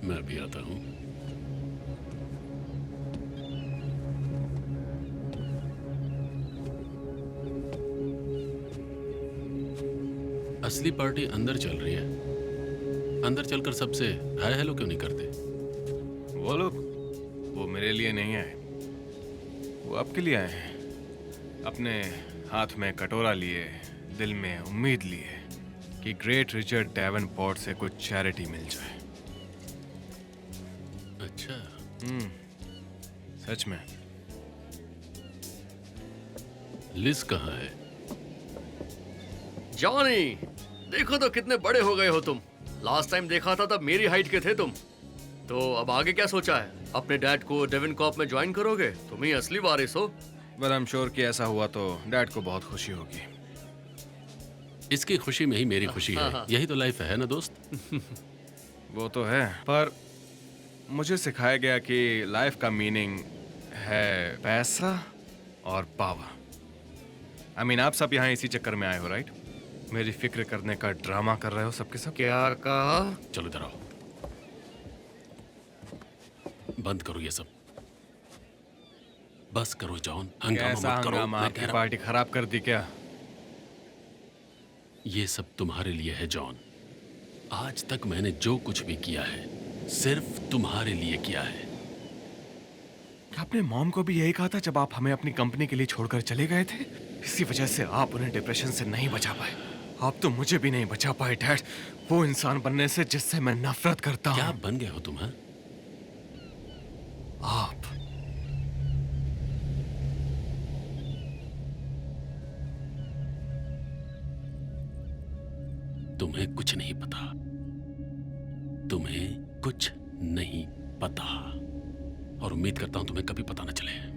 मैं भी आता हूँ। असली पार्टी अंदर चल रही है। अंदर चलकर सबसे हाय हेलो क्यों नहीं करते? वो लोग, वो मेरे लिए नहीं आए, वो आपके लिए आए हैं। अपने हाथ में कटोरा लिए, दिल में उम्मीद लिए कि ग्रेट रिचर्ड डेवनपोर्ट से कुछ चैरिटी मिल जाए। अच्छा, सच में। लिज कहाँ है? जॉनी, देखो तो कितने बड़े हो गए हो तुम। लास्ट टाइम देखा था तब मेरी हाइट के थे तुम। तो अब आगे क्या सोचा है? अपने डैड को डेवनकॉर्प में ज्वाइन करोगे? तुम ही असली वारिस हो। पर आई एम श्योर कि ऐसा हुआ तो डैड को बहुत खुशी होगी। इसकी खुशी में ही मेरी खुशी है। यही तो लाइफ है ना दोस्त? वो तो है, पर मुझे सिखाया गया कि लाइफ का मीनिंग है पैसा और पावर। आई मीन, आप सब यहाँ इसी चक्कर में आए हो, राइट? मेरी फिक्र करने का ड्रामा कर रहे हो सबके सब। क्या कहा? चलो इधर आओ। बंद करो ये सब। बस करो जॉन, हंगामा कैसा मत करो। हंगामा? मैं आपकी कह रहा पार्टी खराब कर दी क्या? ये सब तुम्हारे लिए है जॉन। आज तक मैंने जो कुछ भी किया है सिर्फ तुम्हारे लिए किया है। आपने मॉम को भी यही कहा था जब आप हमें अपनी कंपनी के लिए छोड़कर चले गए थे? इसी वजह से आप उन्हें डिप्रेशन से नहीं बचा पाए। आप तो मुझे भी नहीं बचा पाए डैड, वो इंसान बनने से जिससे मैं नफरत करता हूँ। क्या बन गए हो तुम? हाँ, आप तुम्हें कुछ नहीं पता। तुम्हें कुछ नहीं पता, और उम्मीद करता हूं तुम्हें कभी पता न चले।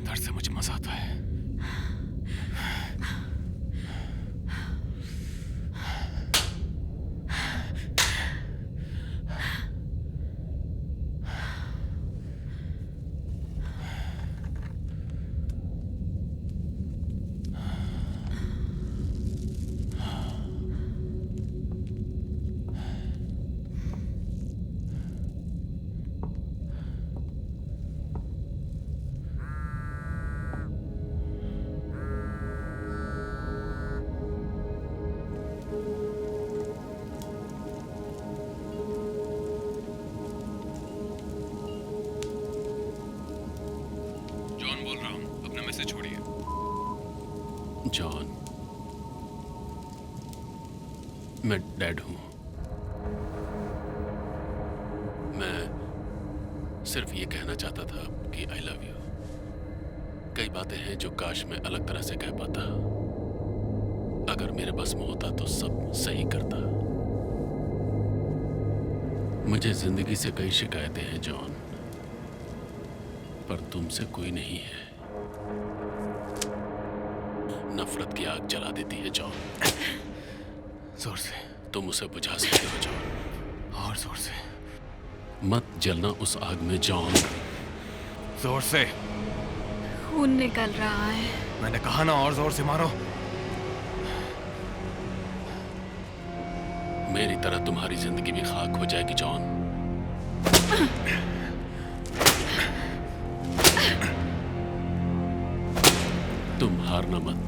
डर से मुझे मजा आता है। जॉन बोल रहा हूँ, अपना मैसेज छोड़िए। जॉन, मैं डैड हूं। मैं सिर्फ ये कहना चाहता था कि आई लव यू। कई बातें हैं जो काश मैं अलग तरह से कह पाता। अगर मेरे बस में होता तो सब सही करता। मुझे जिंदगी से कई शिकायतें हैं जॉन, पर तुमसे कोई नहीं है। नफरत की आग जला देती है जॉन। जोर से, तुम उसे बुझा सकते हो जॉन। और जोर से, मत जलना उस आग में जॉन। जोर से। खून निकल रहा है। मैंने कहा ना, और जोर से मारो। मेरी तरह तुम्हारी जिंदगी भी खाक हो जाएगी जॉन। तुम हारना मत।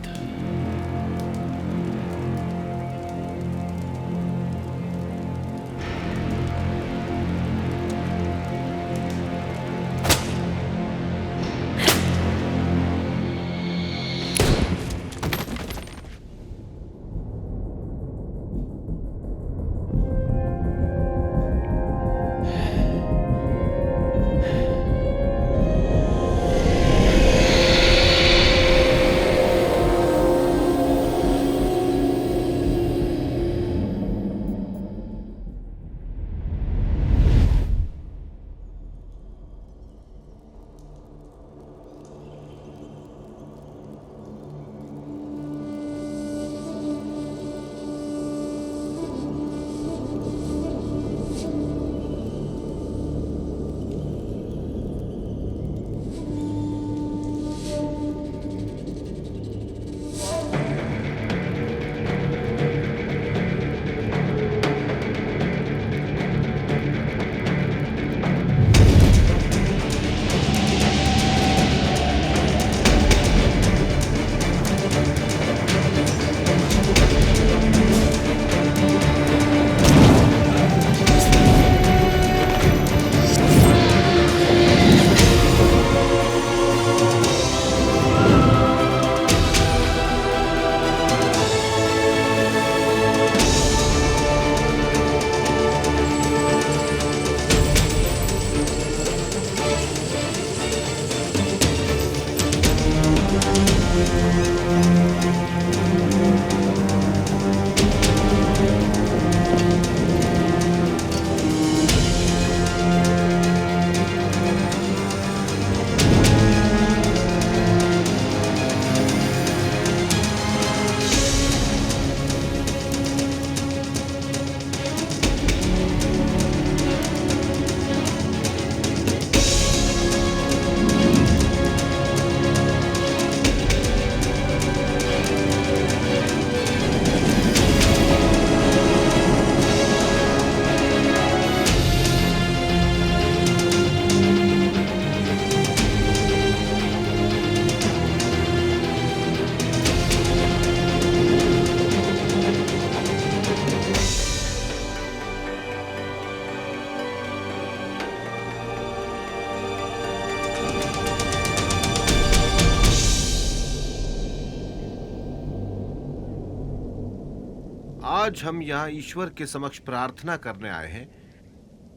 आज हम यहाँ ईश्वर के समक्ष प्रार्थना करने आए हैं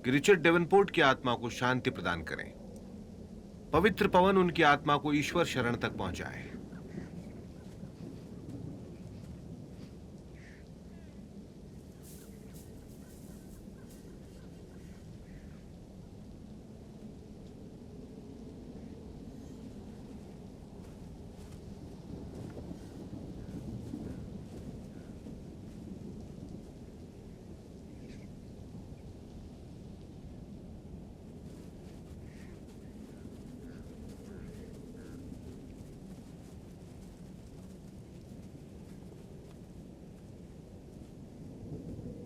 कि रिचर्ड डेवनपोर्ट की आत्मा को शांति प्रदान करें। पवित्र पवन उनकी आत्मा को ईश्वर शरण तक पहुंचाए।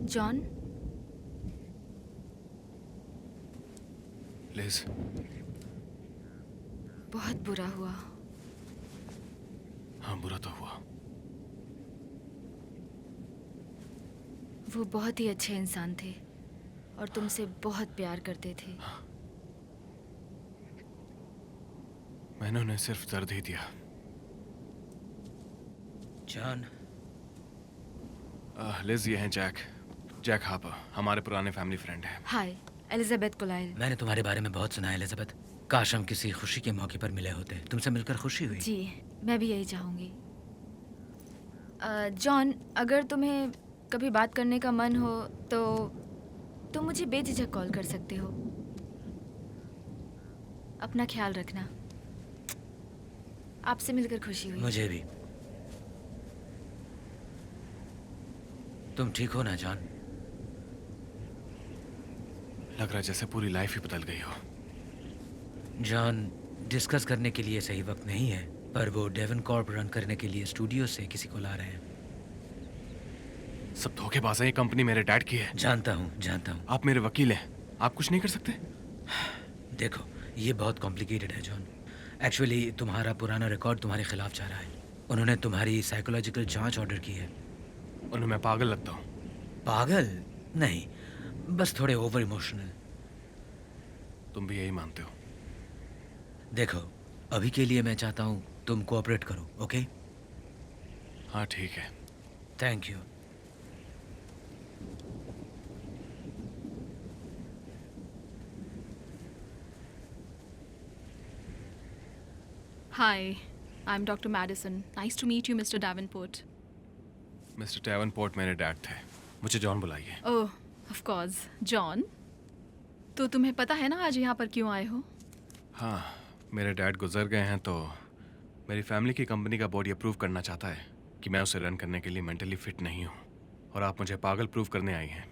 जॉन, लिज, बहुत बुरा हुआ। हाँ, बुरा तो हुआ। वो बहुत ही अच्छे इंसान थे और तुमसे बहुत प्यार करते थे। मैंने उन्हें सिर्फ दर्द ही दिया। जॉन, लिज, ये हैं जैक हार्पर, हमारे पुराने फैमिली फ्रेंड हैं। हाय, एलिजाबेथ कोलाइल। मैंने तुम्हारे बारे में बहुत सुना है एलिजाबेथ। काश हम किसी खुशी के मौके पर मिले होते। तुमसे मिलकर खुशी हुई। जी, मैं भी यही चाहूँगी। जॉन, अगर तुम्हें कभी बात करने का मन हो तो तुम मुझे बेझिझक कॉल कर सकते हो। अपना ख्याल रखना। आपसे मिलकर खुशी हुई। मुझे भी। तुम ठीक हो ना जॉन? लग रहा है जैसे पूरी लाइफ ही बदल गई हो। जॉन, डिस्कस करने के लिए सही वक्त नहीं है, पर वो डेवन कॉर्प रन करने के लिए स्टूडियो से किसी को ला रहे हैं। सब धोखेबाज है, ये कंपनी मेरे डैड की है। जानता हूँ, जानता हूँ। आप मेरे वकील हैं, आप कुछ नहीं कर सकते? देखो, ये बहुत कॉम्प्लिकेटेड है जॉन। एक्चुअली तुम्हारा पुराना रिकॉर्ड तुम्हारे खिलाफ जा रहा है। उन्होंने तुम्हारी साइकोलॉजिकल जांच ऑर्डर की है। उन्हें मैं पागल लगता हूँ? पागल नहीं, बस थोड़े ओवर इमोशनल। तुम भी यही मानते हो? देखो, अभी के लिए मैं चाहता हूँ तुम कोऑपरेट करो, ओके? हाँ ठीक है। Thank you. Hi, I'm Dr. Madison. Nice to meet you, Mr. Davenport. Mister Davenport मेरे डैड थे। मुझे जॉन बुलाइए। Oh, of course. John? तो तुम्हें पता है ना आज यहाँ पर क्यों आए हो? हाँ, मेरे डैड गुजर गए हैं तो मेरी फैमिली की कंपनी का बोर्ड ये प्रूव करना चाहता है कि मैं उसे रन करने के लिए मेंटली फिट नहीं हूँ, और आप मुझे पागल प्रूव करने आई हैं।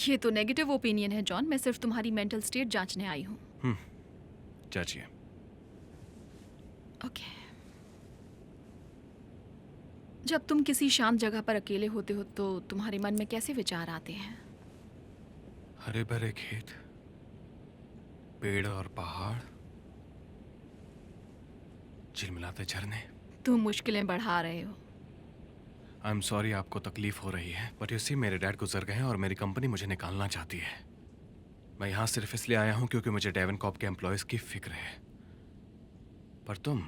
ये तो नेगेटिव ओपिनियन है जॉन। मैं सिर्फ तुम्हारी मेंटल स्टेट जांचने आई हूँ। जांचिए। ओके। जब तुम किसी शांत जगह पर अकेले होते हो तो तुम्हारे मन में कैसे विचार आते हैं? हरे भरे खेत, पेड़ और पहाड़, झिलमिलाते झरने। तुम मुश्किलें बढ़ा रहे हो। आई एम सॉरी आपको तकलीफ हो रही है, बट यू सी मेरे डैड गुजर गए हैं और मेरी कंपनी मुझे निकालना चाहती है। मैं यहाँ सिर्फ इसलिए आया हूँ क्योंकि मुझे डेवन कॉर्प के एम्प्लॉयज की फिक्र है। पर तुम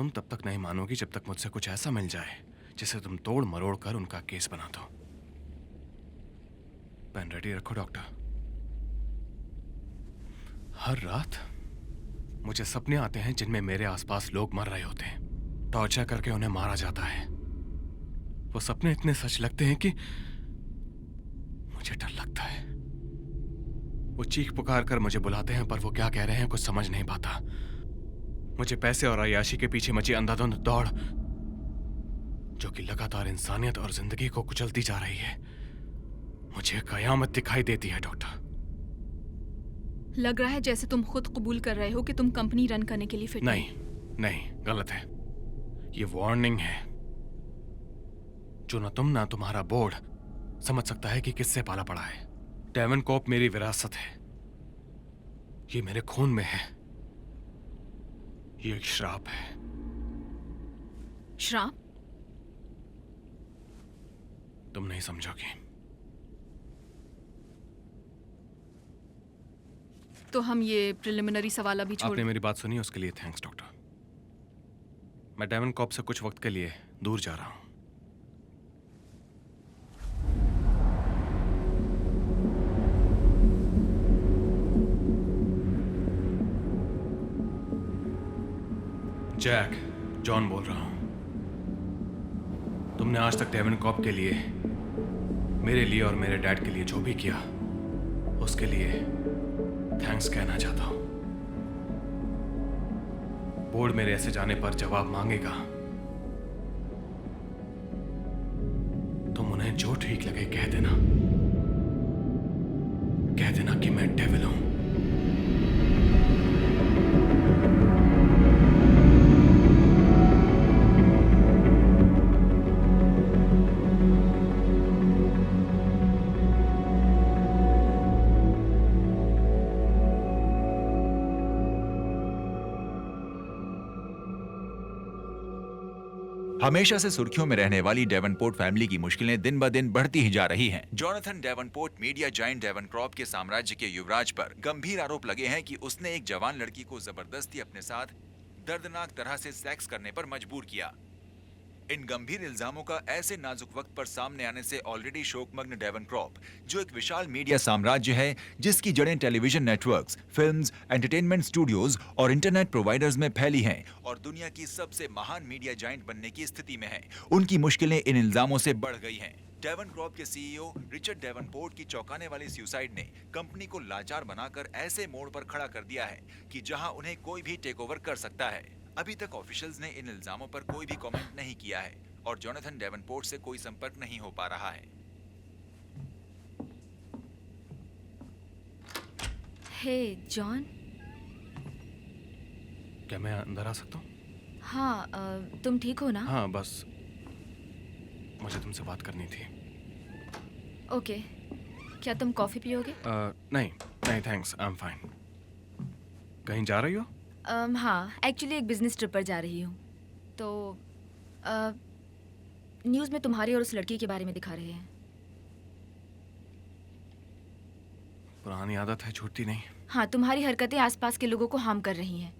तब तक नहीं मानोगी जब तक मुझसे कुछ ऐसा मिल जाए जिसे तुम तोड़ मरोड़ कर उनका केस बना दो। पेन रेडी रखो डॉक्टर। हर रात मुझे सपने आते हैं जिनमें मेरे आसपास लोग मर रहे होते हैं, टॉर्चर करके उन्हें मारा जाता है। वो सपने इतने सच लगते हैं कि मुझे डर लगता है। वो चीख पुकार कर मुझे बुलाते हैं, पर वो क्या कह रहे हैं कुछ समझ नहीं पाता। मुझे पैसे और अय्याशी के पीछे मची अंधाधुंध दौड़, जो कि लगातार इंसानियत और जिंदगी को कुचलती जा रही है, मुझे कयामत दिखाई देती है डॉक्टर। लग रहा है जैसे तुम खुद कबूल कर रहे हो कि तुम कंपनी रन करने के लिए फिट नहीं, गलत है। ये वार्निंग है जो ना तुम ना तुम्हारा बोर्ड समझ सकता है कि किससे पाला पड़ा है। डेवन कॉर्प मेरी विरासत है, ये मेरे खून में है। ये एक श्राप है। श्राप? तुम नहीं समझोगी। तो हम ये प्रिलिमिनरी सवाल अभी छोड़। आपने मेरी बात सुनी, उसके लिए थैंक्स डॉक्टर। मैं डेवन कॉर्प से कुछ वक्त के लिए दूर जा रहा हूं। जैक, जॉन बोल रहा हूं। तुमने आज तक डेवन कॉर्प के लिए, मेरे लिए और मेरे डैड के लिए जो भी किया, उसके लिए थैंक्स कहना चाहता हूं। बोर्ड मेरे ऐसे जाने पर जवाब मांगेगा। तुम उन्हें जो ठीक लगे कह देना। कह देना कि मैं डेविल हूं। हमेशा से सुर्खियों में रहने वाली डेवनपोर्ट फैमिली की मुश्किलें दिन ब दिन बढ़ती ही जा रही हैं। Jonathan Davenport media giant Devon Corp के साम्राज्य के युवराज पर गंभीर आरोप लगे हैं कि उसने एक जवान लड़की को जबरदस्ती अपने साथ दर्दनाक तरह से सेक्स करने पर मजबूर किया। इन गंभीर इल्जामों का ऐसे नाजुक वक्त पर सामने आने से ऑलरेडी शोकमग्न डेवन कॉर्प, जो एक विशाल मीडिया साम्राज्य है जिसकी जड़ें television networks, films, entertainment studios और इंटरनेट प्रोवाइडर्स में फैली हैं और दुनिया की सबसे महान मीडिया जायंट बनने की स्थिति में है, उनकी मुश्किलें इन इल्जामों से बढ़ गई हैं। डेवन क्रॉप के सीईओ रिचर्ड डेवनपोर्ट की चौंकाने वाली सुसाइड ने कंपनी को लाचार बनाकर ऐसे मोड़ पर खड़ा कर दिया है कि जहां उन्हें कोई भी टेक ओवर कर सकता है। अभी तक ऑफिशियल्स ने इन इल्जामों पर कोई भी कमेंट नहीं किया है और जोनाथन डेवनपोर्ट से कोई संपर्क नहीं हो पा रहा है। हे जॉन। क्या मैं अंदर आ सकता हूँ? हाँ, तुम ठीक हो ना? हाँ, बस मुझे तुमसे बात करनी थी। ओके, क्या तुम कॉफी पियोगे? नहीं नहीं, थैंक्स, आई एम फाइन। कहीं जा रही हो? हाँ, एक्चुअली एक बिजनेस ट्रिप पर जा रही हूँ। तो न्यूज़ में तुम्हारी और उस लड़की के बारे में दिखा रहे हैं। पुरानी आदत है, छूटती नहीं। हाँ, तुम्हारी हरकतें आसपास के लोगों को हार्म कर रही हैं।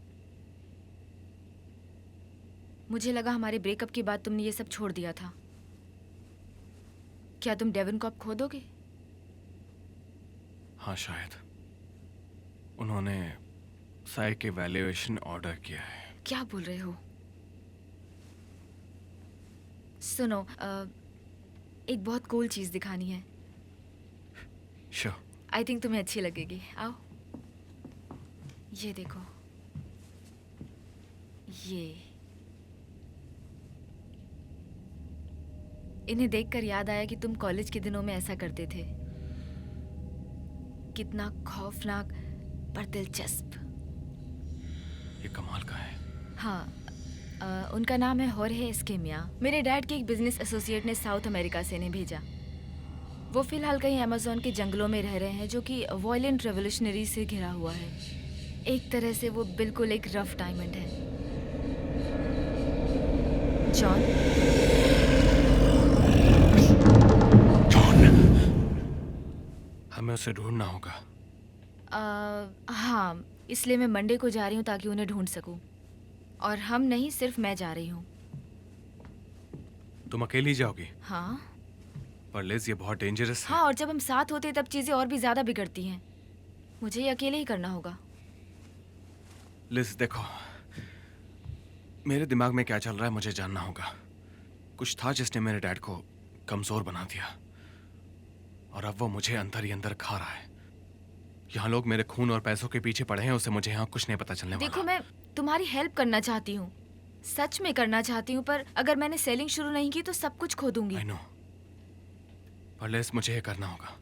मुझे लगा हमारे ब्रेकअप के बाद तुमने ये सब छोड़ दिया था। क्या तुम डेवन कॉप खो दोगे? हाँ, शायद। उन्होंने साइक के वैल्यूएशन ऑर्डर किया है। क्या बोल रहे हो? सुनो, एक बहुत कूल चीज दिखानी है। श्योर। आई थिंक तुम्हें अच्छी लगेगी। आओ, ये देखो। ये इन्हें देखकर याद आया कि तुम कॉलेज के दिनों में ऐसा करते थे। कितना खौफनाक पर दिलचस्प। ये कमाल का है। हाँ, उनका नाम है होर्हे एस्केमिया। मेरे डैड के एक बिजनेस एसोसिएट ने साउथ अमेरिका से इन्हें भेजा। वो फिलहाल कहीं अमेज़न के जंगलों में रह रहे हैं, जो कि वॉयलेंट रेवोल्यूशनरी से घिरा हुआ है। एक तरह से वो बिल्कुल एक रफ डायमंड है। जॉन, हमें उसे ढूंढना होगा। हाँ, इसलिए मैं मंडे को जा रही हूँ ताकि उन्हें ढूंढ सकूँ। और हम नहीं, सिर्फ मैं जा रही हूँ। तुम अकेली जाओगी? हाँ। पर लिज, ये बहुत डेंजरस है। हाँ, और जब हम साथ होते तब चीजें और भी ज्यादा बिगड़ती हैं। मुझे ये अकेले ही करना होगा। लिज, देखो, मेरे दिमाग में क्या चल रहा है मुझे जानना होगा। कुछ था जिसने मेरे डैड को कमजोर बना दिया और अब वो मुझे अंदर ही अंदर खा रहा है। यहाँ लोग मेरे खून और पैसों के पीछे पड़े हैं, उससे मुझे यहाँ कुछ नहीं पता चलने वाला। देखो, मैं तुम्हारी हेल्प करना चाहती हूँ, सच में करना चाहती हूँ, पर अगर मैंने सेलिंग शुरू नहीं की तो सब कुछ खो दूंगी। आई नो, पर लिज, मुझे ये करना होगा।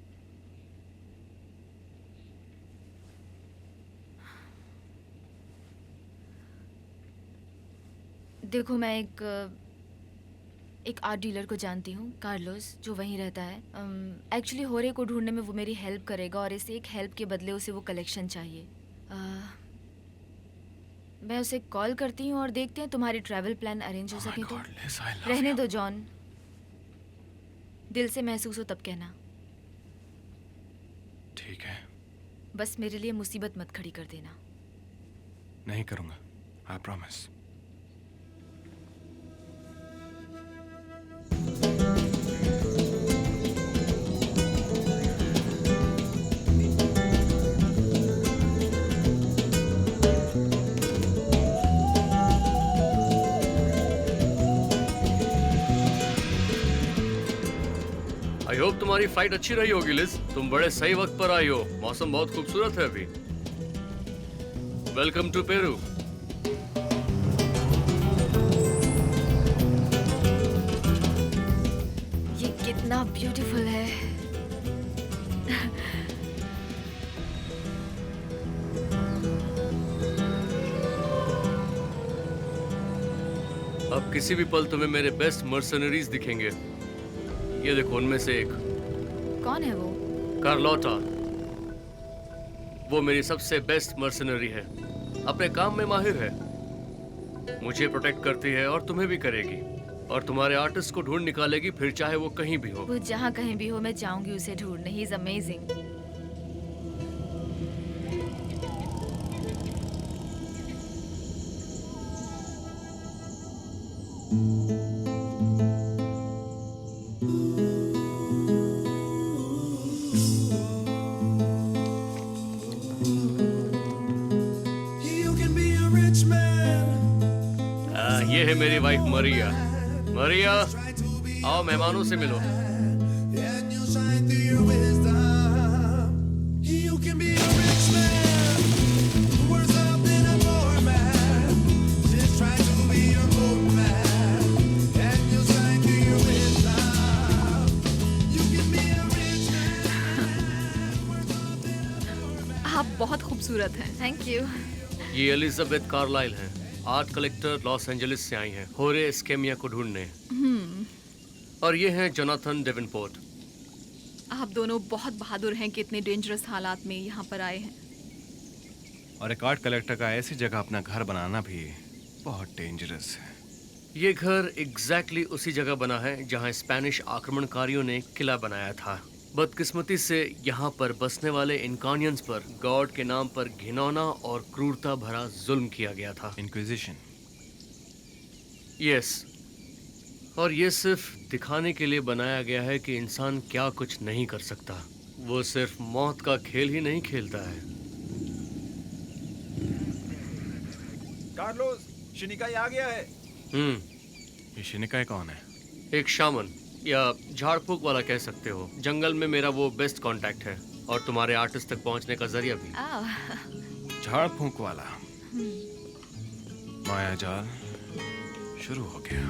देखो, मैं एक आर्ट डीलर को जानती हूँ, कार्लोस, जो वहीं रहता है। एक्चुअली होरे को ढूंढने में वो मेरी हेल्प करेगा और इस एक हेल्प के बदले उसे वो कलेक्शन चाहिए। मैं उसे कॉल करती हूँ और देखते हैं तुम्हारी ट्रैवल प्लान अरेंज हो Oh my सके तो। God, Liz, I love रहने you. दो जॉन, दिल से महसूस हो तब कहना। ठीक है, बस मेरे लिए मुसीबत मत खड़ी कर देना। नहीं करूंगा, आई प्रॉमिस। आई होप तुम्हारी फ्लाइट अच्छी रही होगी लिज। तुम बड़े सही वक्त पर आई हो। मौसम बहुत खूबसूरत है अभी। Welcome to Peru. ये कितना ब्यूटीफुल है। अब किसी भी पल तुम्हें मेरे बेस्ट मर्सनरीज दिखेंगे। ये देखो, उनमें से एक कौन है वो? कार्लोटा। वो मेरी सबसे बेस्ट मर्सनरी है। अपने काम में माहिर है, मुझे प्रोटेक्ट करती है और तुम्हें भी करेगी। और तुम्हारे आर्टिस्ट को ढूंढ निकालेगी, फिर चाहे वो कहीं भी हो। वो जहाँ कहीं भी हो, मैं जाऊंगी उसे ढूंढने। He is amazing. ये है मेरी वाइफ मरिया। मरिया, आओ मेहमानों से मिलो। खूबसूरत हैं। Thank you. ये एलिजाबेथ कार्लाइल हैं, आर्ट कलेक्टर, लॉस एंजलिस से आई हैं होरे एस्केमिया को ढूंढने। और ये हैं जोनाथन डेवनपोर्ट। आप दोनों बहुत बहादुर हैं कि इतने डेंजरस हालात में यहाँ पर आए हैं। और एक आर्ट कलेक्टर का ऐसी जगह अपना घर बनाना भी बहुत डेंजरस है। ये घर एग्जैक्टली उसी जगह बना है जहाँ स्पेनिश आक्रमणकारियों ने किला बनाया था। बदकिस्मती से यहाँ पर बसने वाले इनकानियंस पर गॉड के नाम पर घिनौना और क्रूरता भरा जुल्म किया गया था। इंक्विजिशन। यस, और ये सिर्फ दिखाने के लिए बनाया गया है कि इंसान क्या कुछ नहीं कर सकता। वो सिर्फ मौत का खेल ही नहीं खेलता है। कार्लोस, शिनिकाई आ गया है। ये शिनिकाई कौन है? एक शामन या झाड़ फूक वाला कह सकते हो। जंगल में मेरा वो बेस्ट कांटेक्ट है और तुम्हारे आर्टिस्ट तक पहुंचने का जरिया भी। झाड़ फूंक वाला। माया जाल शुरू हो गया।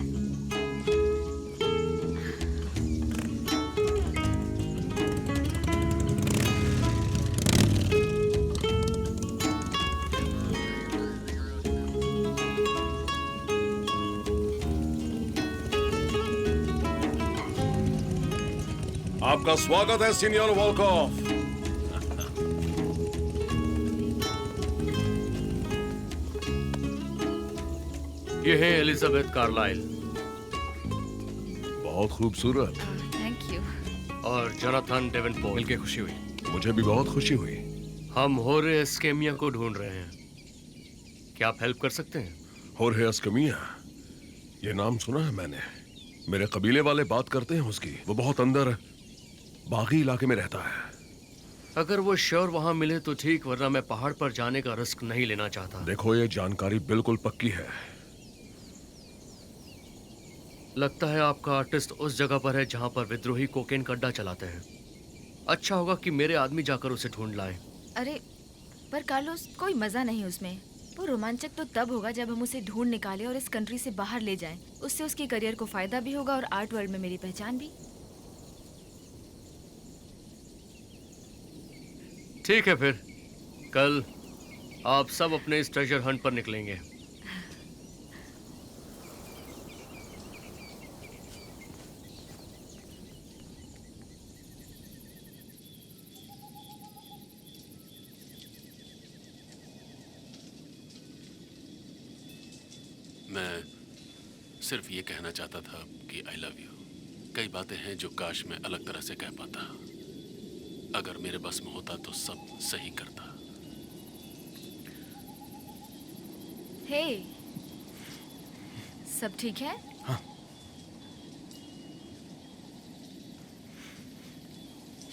आपका स्वागत है सीनियर वॉलकॉफ। ये है एलिजाबेथ कार्लाइल बहुत खूबसूरत। Thank you. और जोनाथन डेवनपोर्ट। मिलके खुशी हुई। मुझे भी बहुत खुशी हुई। हम होरे एस्केमिया को ढूंढ रहे हैं। क्या आप हेल्प कर सकते हैं? होर्हे एस्केमिया, ये नाम सुना है मैंने। मेरे कबीले वाले बात करते हैं उसकी। वो बहुत अंदर बागी इलाके में रहता है। अगर वो श्योर वहां मिले तो ठीक, वरना मैं पहाड़ पर जाने का रिस्क नहीं लेना चाहता। देखो, ये जानकारी बिल्कुल पक्की है। लगता है आपका आर्टिस्ट उस जगह पर है जहां पर विद्रोही कोकेन का अड्डा चलाते हैं। अच्छा होगा कि मेरे आदमी जाकर उसे ढूंढ लाए। अरे पर कार्लोस, कोई मजा नहीं उसमें। वो रोमांचक तो तब होगा जब हम उसे ढूंढ निकालें और इस कंट्री से बाहर ले जाएं। उससे उसके करियर को फायदा भी होगा और आर्ट वर्ल्ड में मेरी पहचान भी। ठीक है, फिर कल आप सब अपने इस ट्रेजर हंट पर निकलेंगे। मैं सिर्फ ये कहना चाहता था कि आई लव यू। कई बातें हैं जो काश मैं अलग तरह से कह पाता। अगर मेरे बस में होता तो सब सही करता। हे, सब ठीक है? हाँ।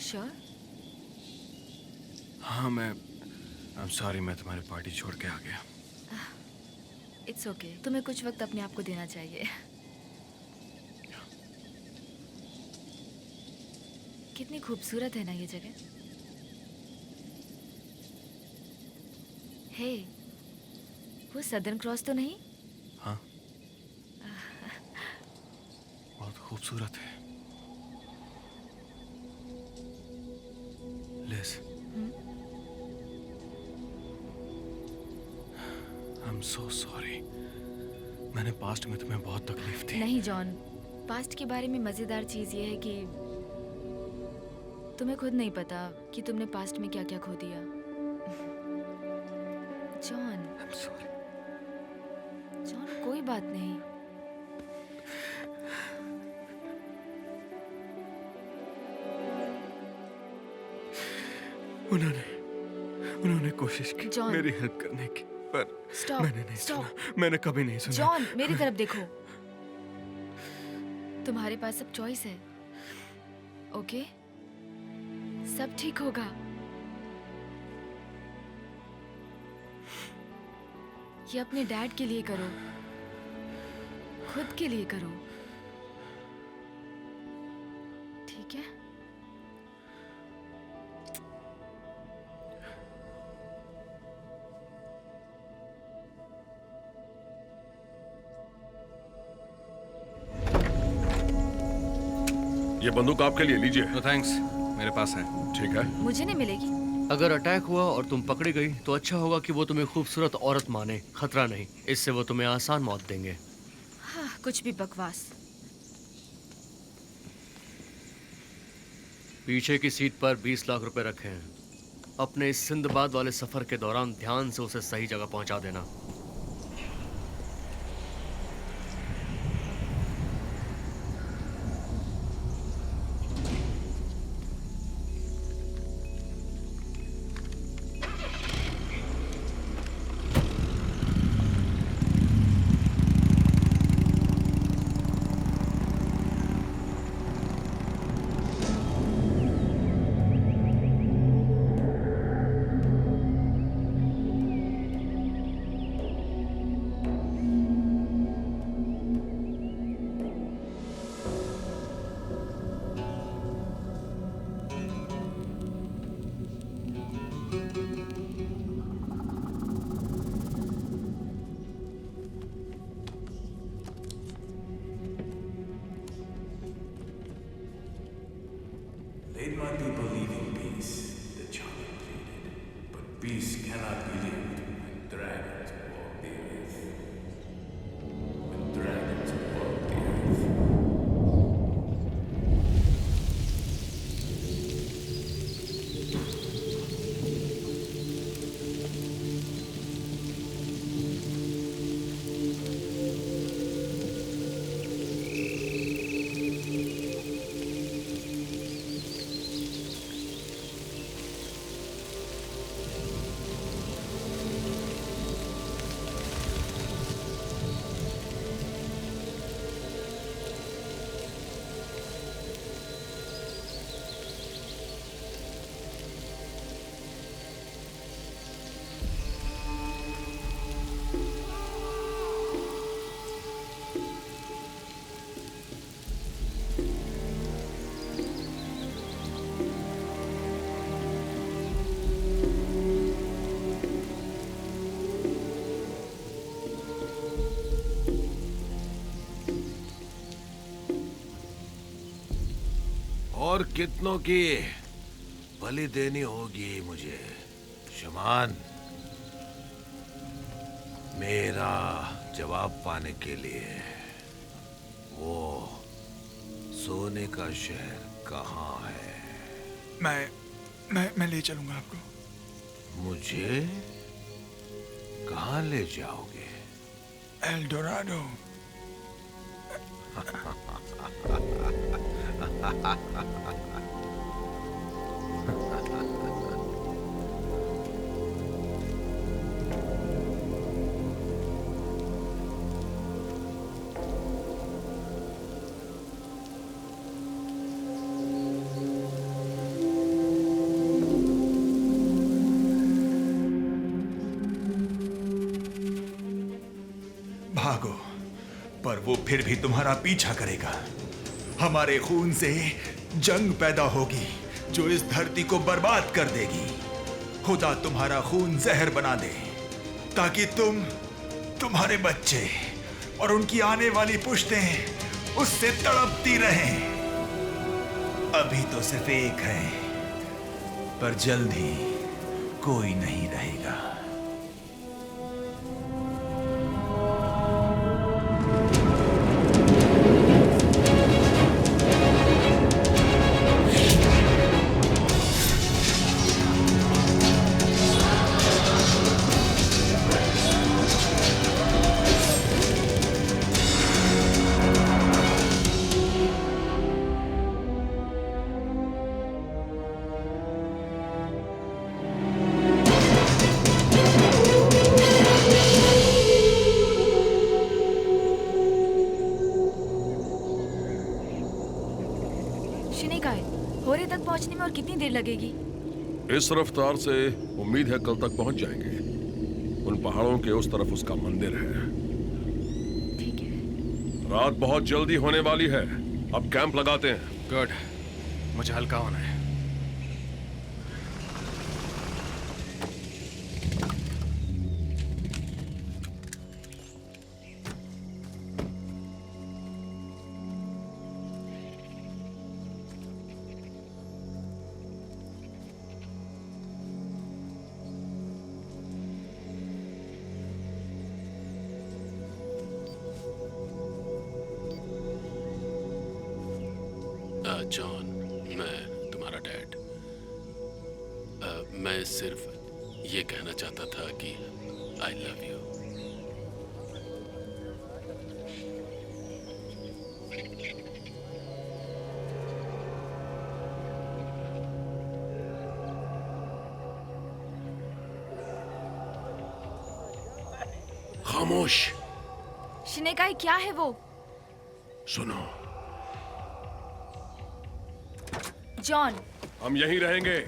श्योर? हाँ, I'm sorry, मैं तुम्हारी पार्टी छोड़ के आ गया। It's okay. तुम्हें कुछ वक्त अपने आप को देना चाहिए। कितनी खूबसूरत है ना ये जगह। हे, वो सदर्न क्रॉस तो नहीं? हाँ, बहुत खूबसूरत है। Liz, I'm so sorry। मैंने पास्ट में तुम्हें बहुत तकलीफ दी। नहीं जॉन, पास्ट के बारे में मजेदार चीज ये है कि तुम्हें खुद नहीं पता कि तुमने पास्ट में क्या क्या खो दिया। John, I'm sorry। जॉन, कोई बात नहीं। उन्होंने कोशिश की जॉन। मेरी हेल्प करने की, पर स्टॉप, मैंने नहीं स्टॉप। सुना। मैंने कभी नहीं सुना। जॉन, मेरी तरफ देखो। तुम्हारे पास अब चॉइस है। ओके, सब ठीक होगा। ये अपने डैड के लिए करो, खुद के लिए करो, ठीक है? ये बंदूक आपके लिए, लीजिए। नो थैंक्स, मेरे पास है। ठीक है। मुझे नहीं मिलेगी। अगर अटैक हुआ और तुम पकड़ी गई तो अच्छा होगा कि वो तुम्हें खूबसूरत औरत माने, खतरा नहीं। इससे वो तुम्हें आसान मौत देंगे। हाँ, कुछ भी बकवास। पीछे की सीट पर 20 लाख रुपए रखे हैं। अपने इस सिंदबाद वाले सफर के दौरान ध्यान से उसे सही जगह पहुंचा देना। Let my people live in peace, the Chani pleaded. But peace cannot be lived when dragons walk the earth. When dragons walk the earth. और कितनों की बलि देनी होगी मुझे शमान, मेरा जवाब पाने के लिए? वो सोने का शहर कहाँ है? मैं ले चलूंगा आपको। मुझे कहाँ ले जाओगे? L Dorado. भागो, पर वो फिर भी तुम्हारा पीछा करेगा। हमारे खून से जंग पैदा होगी जो इस धरती को बर्बाद कर देगी। खुदा तुम्हारा खून जहर बना दे ताकि तुम्हारे बच्चे और उनकी आने वाली पुश्तें उससे तड़पती रहें। अभी तो सिर्फ एक है, पर जल्द ही कोई नहीं रहेगा। होरे तक पहुंचने में और कितनी देर लगेगी? इस रफ्तार से उम्मीद है कल तक पहुंच जाएंगे। उन पहाड़ों के उस तरफ उसका मंदिर है। ठीक है। रात बहुत जल्दी होने वाली है, अब कैंप लगाते हैं। गुड, मुझे हल्का होना है। जॉन, मैं तुम्हारा डैड। मैं सिर्फ ये कहना चाहता था कि आई लव यू। खामोश। शिनेगाई, क्या है वो? सुनो, जॉन। हम यहीं रहेंगे।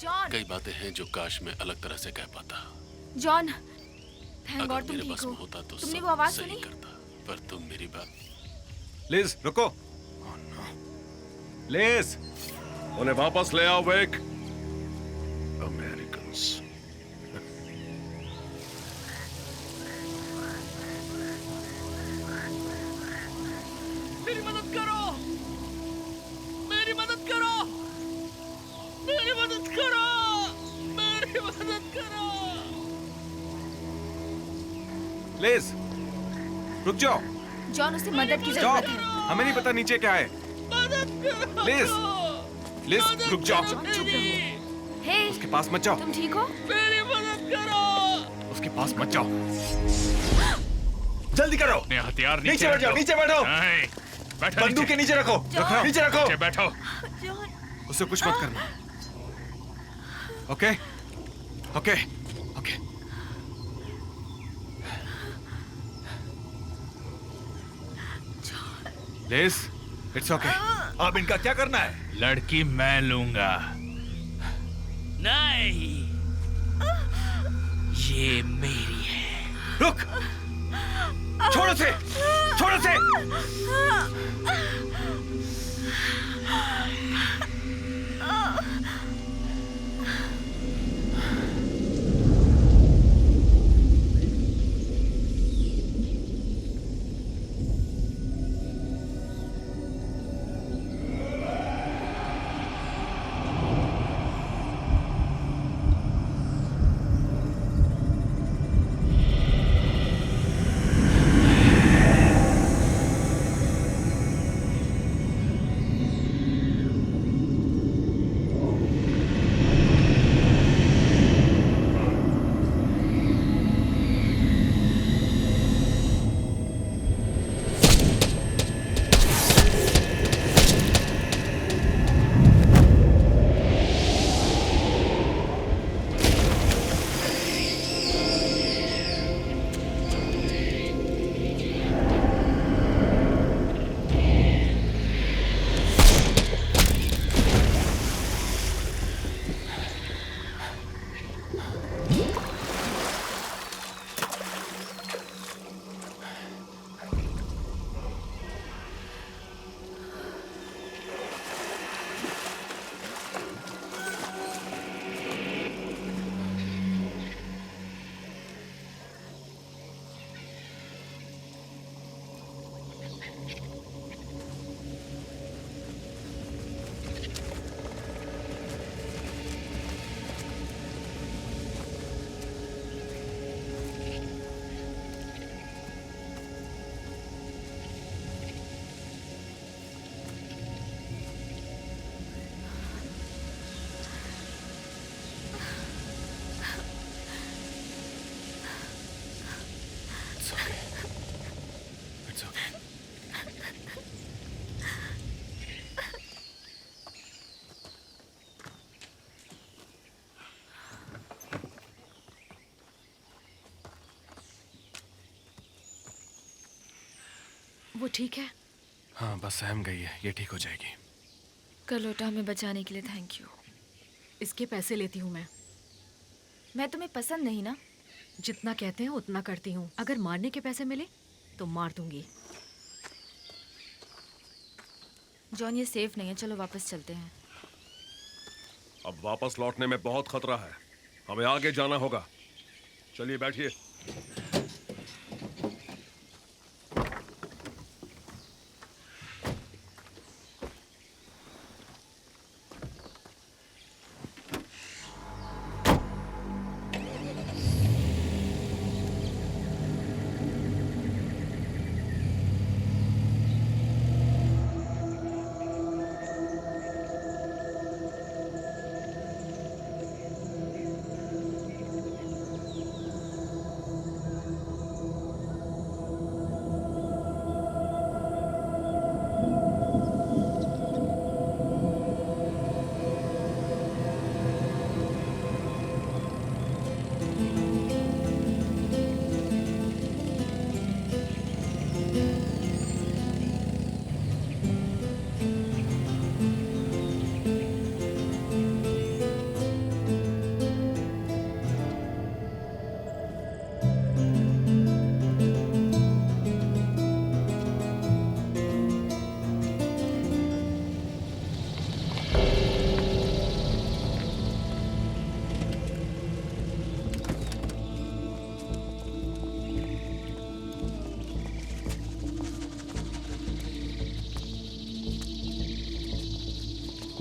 जॉन। कई बातें हैं जो काश मैं अलग तरह से कह पाता। जॉन, थैंक अगर गॉड तुम मेरे ठीक बस हो। में होता तो तुमने सब वो आवाज सही सुनी? करता, पर तुम मेरी बात। लिज, रुको। लिज, उन्हें वापस ले आओ वेक। अमेरिकन्स। मेरी मदद करो, मेरी मदद करो, मेरी मदद करो, मेरी मदद करो। लिज, रुक जाओ। जॉन, उसे मदद की जाओ, जरूरत है। हमें नहीं पता नीचे क्या है। लिज, लिज, रुक जाओ। जॉन, चुप रहो। हे, उसके पास मत जाओ। तुम ठीक हो? मेरी मदद करो। उसके पास मत जाओ। जल्दी करो। अपने हथियार नीचे बैठ जाओ, नीचे बैठो। नहीं, बैठो बंदूक के नीचे रखो, नीचे रखो। नीचे बैठो। जॉन। उसे कुछ मत करना। Okay, okay, okay. Liz, it's okay. अब इनका क्या करना है? लड़की मैं लूंगा। नहीं, ये मेरी है। रुक, छोड़ उसे, छोड़ उसे। वो ठीक है? हाँ, बस सहम गई है। ये ठीक हो जाएगी। करलोटा, हमें बचाने के लिए थैंक यू। इसके पैसे लेती हूँ मैं तुम्हें पसंद नहीं ना? जितना कहते हैं उतना करती हूँ। अगर मारने के पैसे मिले तो मार दूंगी। जॉन, ये सेफ नहीं है। चलो वापस चलते हैं। अब वापस लौटने में बहुत खतरा है। हमें आगे जाना होगा। चलिए बैठिए।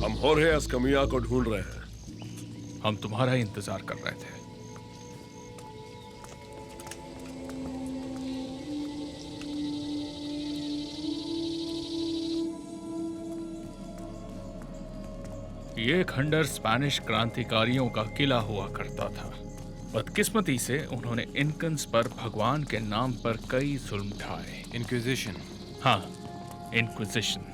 हम होर्हे एस्कमिया को ढूंढ रहे हैं। हम तुम्हारा ही इंतजार कर रहे थे। ये खंडर स्पैनिश क्रांतिकारियों का किला हुआ करता था। बदकिस्मती से उन्होंने इनकन्स पर भगवान के नाम पर कई जुल्म ढाए। इंक्विजिशन। हाँ, इंक्विजिशन।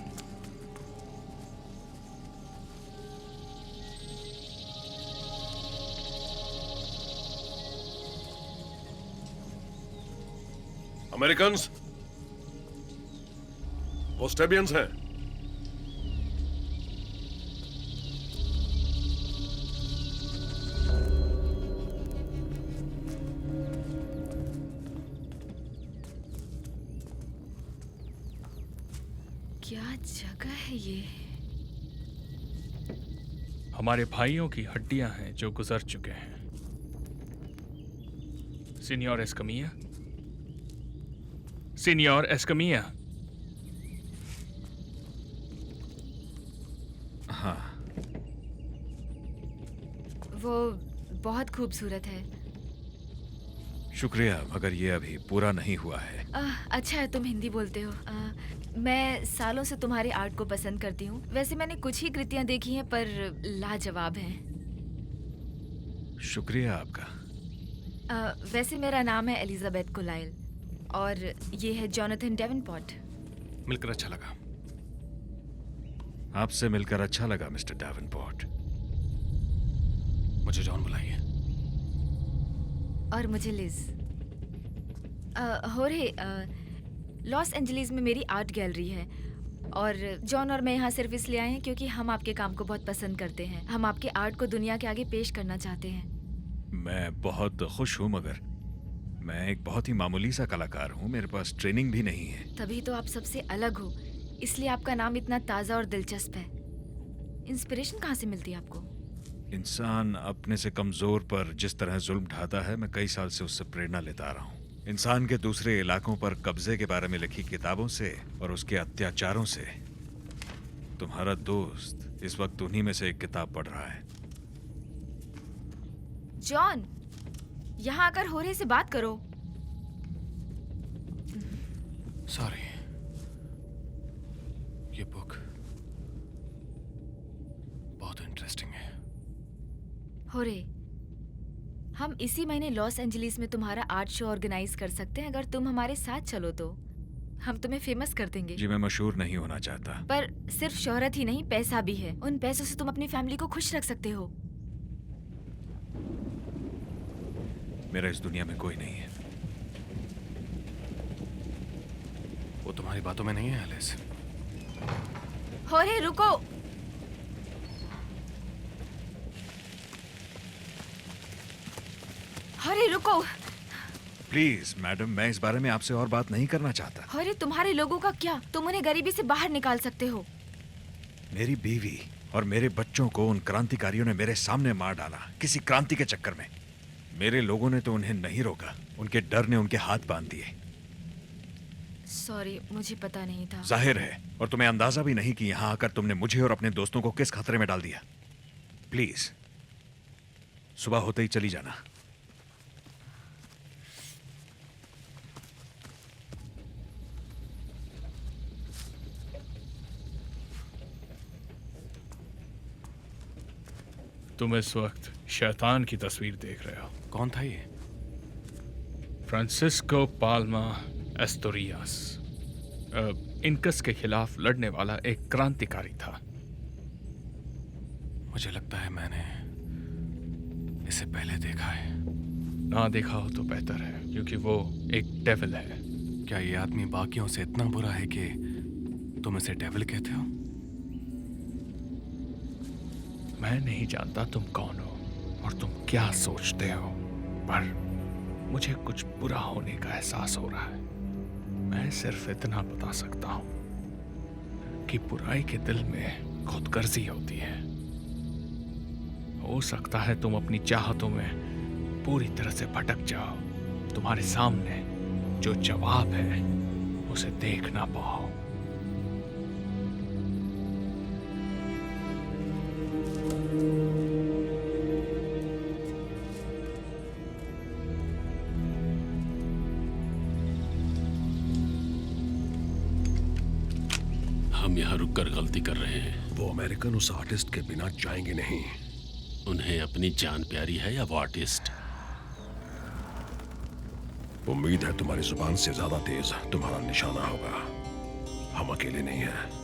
अमेरिकन्स, पोस्टेबियंस हैं। क्या जगह है ये? हमारे भाइयों की हड्डियां हैं जो गुजर चुके हैं। सीनियर एस्कमिया, सीनियर एस्कमिया। हाँ, वो बहुत खूबसूरत है। शुक्रिया, मगर ये अभी पूरा नहीं हुआ है। अच्छा है तुम हिंदी बोलते हो। मैं सालों से तुम्हारे आर्ट को पसंद करती हूँ। वैसे मैंने कुछ ही कृतियाँ देखी हैं पर लाजवाब हैं। शुक्रिया आपका। वैसे मेरा नाम है एलिजाबेथ कुलाइल और ये है जॉनथन डेवनपोर्ट। मिलकर अच्छा लगा। आपसे मिलकर अच्छा लगा मिस्टर डेवनपोर्ट। मुझे जॉन बुलाइए। और मुझे लिज। होरे, लॉस एंजलिस में मेरी आर्ट गैलरी है और जॉन और मैं यहाँ सिर्फ इसलिए आए हैं क्योंकि हम आपके काम को बहुत पसंद करते हैं। हम आपके आर्ट को दुनिया के आगे पेश करना चाहते हैं। मैं बहुत खुश हूँ, मगर मैं एक बहुत ही मामूली सा कलाकार हूँ। मेरे पास ट्रेनिंग भी नहीं है। तभी तो आप सबसे अलग हो, इसलिए आपका नाम इतना ताज़ा और दिलचस्प है। इंस्पिरेशन कहाँ से मिलती है आपको? इंसान अपने से कमजोर पर जिस तरह जुल्म ढाता है, मैं कई साल से उससे प्रेरणा लेता आ रहा हूँ। इंसान के दूसरे इलाकों पर कब्जे के बारे में लिखी किताबों से और उसके अत्याचारों से। तुम्हारा दोस्त इस वक्त उन्हीं में से एक किताब पढ़ रहा है। जॉन, यहाँ आकर होरे से बात करो। सॉरी, ये बुक बहुत इंटरेस्टिंग है। होरे, हम इसी महीने लॉस एंजलिस में तुम्हारा आर्ट शो ऑर्गेनाइज कर सकते हैं। अगर तुम हमारे साथ चलो तो हम तुम्हें फेमस कर देंगे। जी, मैं मशहूर नहीं होना चाहता। पर सिर्फ शोहरत ही नहीं, पैसा भी है। उन पैसों से तुम अपनी फैमिली को खुश रख सकते हो। मेरा इस दुनिया में कोई नहीं है। वो तुम्हारी बातों में नहीं है एलिस। होरे रुको। होरे रुको। प्लीज मैडम, मैं इस बारे में आपसे और बात नहीं करना चाहता। होरे, तुम्हारे लोगों का क्या? तुम उन्हें गरीबी से बाहर निकाल सकते हो। मेरी बीवी और मेरे बच्चों को उन क्रांतिकारियों ने मेरे सामने मार डाला, किसी क्रांति के चक्कर में। मेरे लोगों ने तो उन्हें नहीं रोका, उनके डर ने उनके हाथ बांध दिए। सॉरी, मुझे पता नहीं था। जाहिर है, और तुम्हें अंदाजा भी नहीं कि यहाँ आकर तुमने मुझे और अपने दोस्तों को किस खतरे में डाल दिया। प्लीज सुबह होते ही चली जाना। तुम इस वक्त शैतान की तस्वीर देख रहे हो। कौन था ये? फ्रांसिस्को पाल्मा एस्टोरियास, इनकस के खिलाफ लड़ने वाला एक क्रांतिकारी था। मुझे लगता है मैंने इसे पहले देखा है। ना देखा हो तो बेहतर है, क्योंकि वो एक डेविल है। क्या ये आदमी बाकियों से इतना बुरा है कि तुम इसे डेविल कहते हो? मैं नहीं जानता तुम कौन हो और तुम क्या सोचते हो, पर मुझे कुछ बुरा होने का एहसास हो रहा है। मैं सिर्फ इतना बता सकता हूं कि बुराई के दिल में खुदगर्जी होती है। हो सकता है तुम अपनी चाहतों में पूरी तरह से भटक जाओ। तुम्हारे सामने जो जवाब है उसे देख ना पाओ। हम यहाँ रुककर गलती कर रहे हैं। वो अमेरिकन उस आर्टिस्ट के बिना जाएंगे नहीं। उन्हें अपनी जान प्यारी है या वो आर्टिस्ट? उम्मीद है तुम्हारी जुबान से ज्यादा तेज तुम्हारा निशाना होगा। हम अकेले नहीं हैं।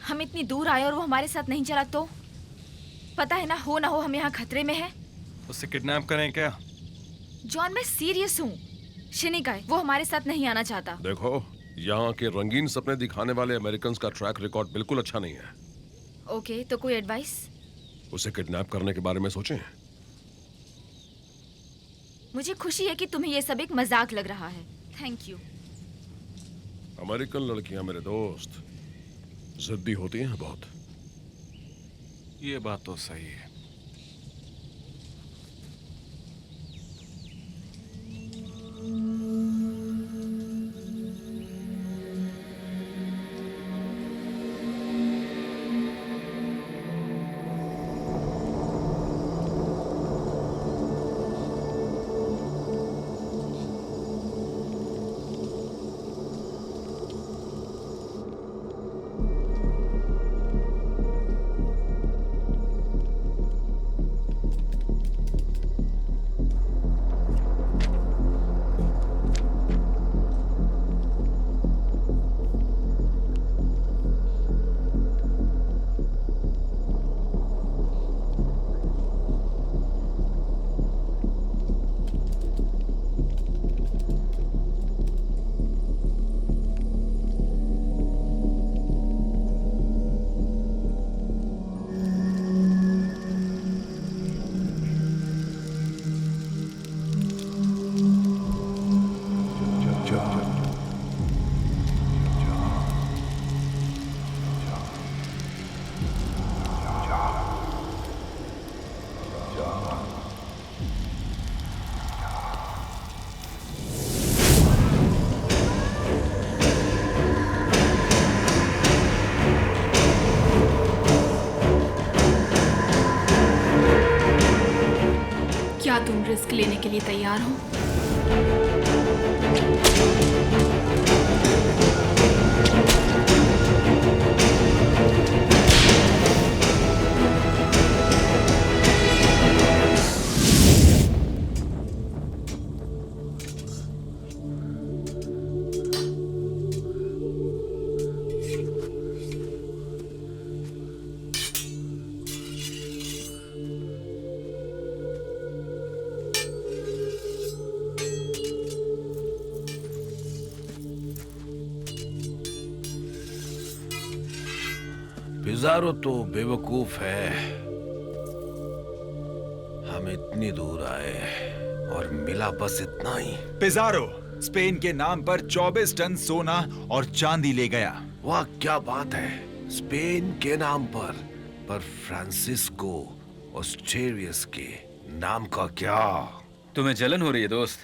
हम इतनी दूर आए और वो हमारे साथ नहीं चला तो? पता है ना हो हम यहाँ खतरे में हैं। उससे किडनैप करें क्या? जॉन, मैं सीरियस हूँ। शिनिकाय, वो हमारे साथ नहीं आना चाहता। देखो, यहाँ के रंगीन सपने दिखाने वाले अमेरिकन का ट्रैक रिकॉर्ड बिल्कुल अच्छा नहीं है। ओके, तो कोई एडवाइस? उसे किडनैप करने के बारे में सोचें। मुझे खुशी है कि तुम्हें ये सब एक मजाक लग रहा है। Thank you. अमेरिकन लड़कियां मेरे दोस्त जिद्दी होती हैं बहुत। ये बात तो सही है। क्या तुम रिस्क लेने के लिए तैयार हो? पिज़ारो तो बेवकूफ है। हम इतनी दूर आए और मिला बस इतना ही। पिज़ारो स्पेन के नाम पर 24 टन सोना और चांदी ले गया। वाह, क्या बात है। स्पेन के नाम पर फ्रांसिस्को ऑस्ट्रेरियस के नाम का क्या? तुम्हें जलन हो रही है दोस्त?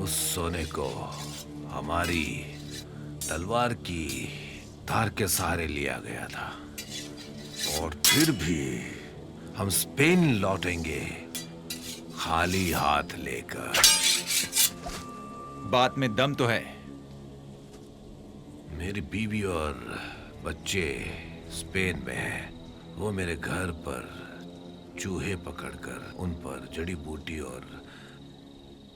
उस सोने को हमारी तलवार की धार के सहारे लिया गया था, और फिर भी हम स्पेन लौटेंगे खाली हाथ लेकर। बात में दम तो है, मेरी बीवी और बच्चे स्पेन में हैं। वो मेरे घर पर चूहे पकड़कर उन पर जड़ी बूटी और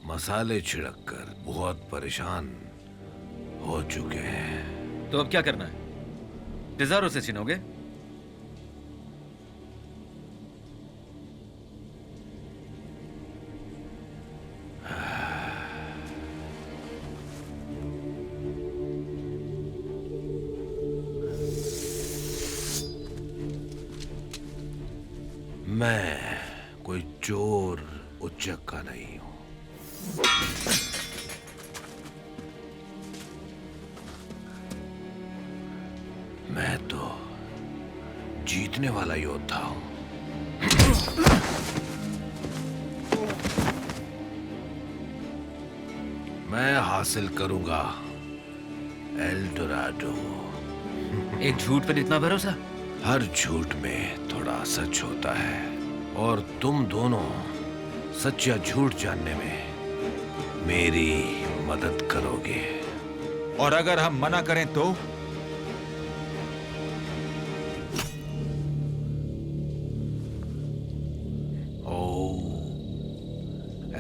मसाले छिड़ककर बहुत परेशान हो चुके हैं। तो अब क्या करना है? टेजारो से छीनोगे? मैं कोई चोर उच्चक्का नहीं हूं। मैं तो जीतने वाला योद्धा हूं। मैं हासिल करूंगा एल डोराडो। एक झूठ पर इतना भरोसा? हर झूठ में थोड़ा सच होता है और तुम दोनों सच या झूठ जानने में मेरी मदद करोगे। और अगर हम मना करें तो?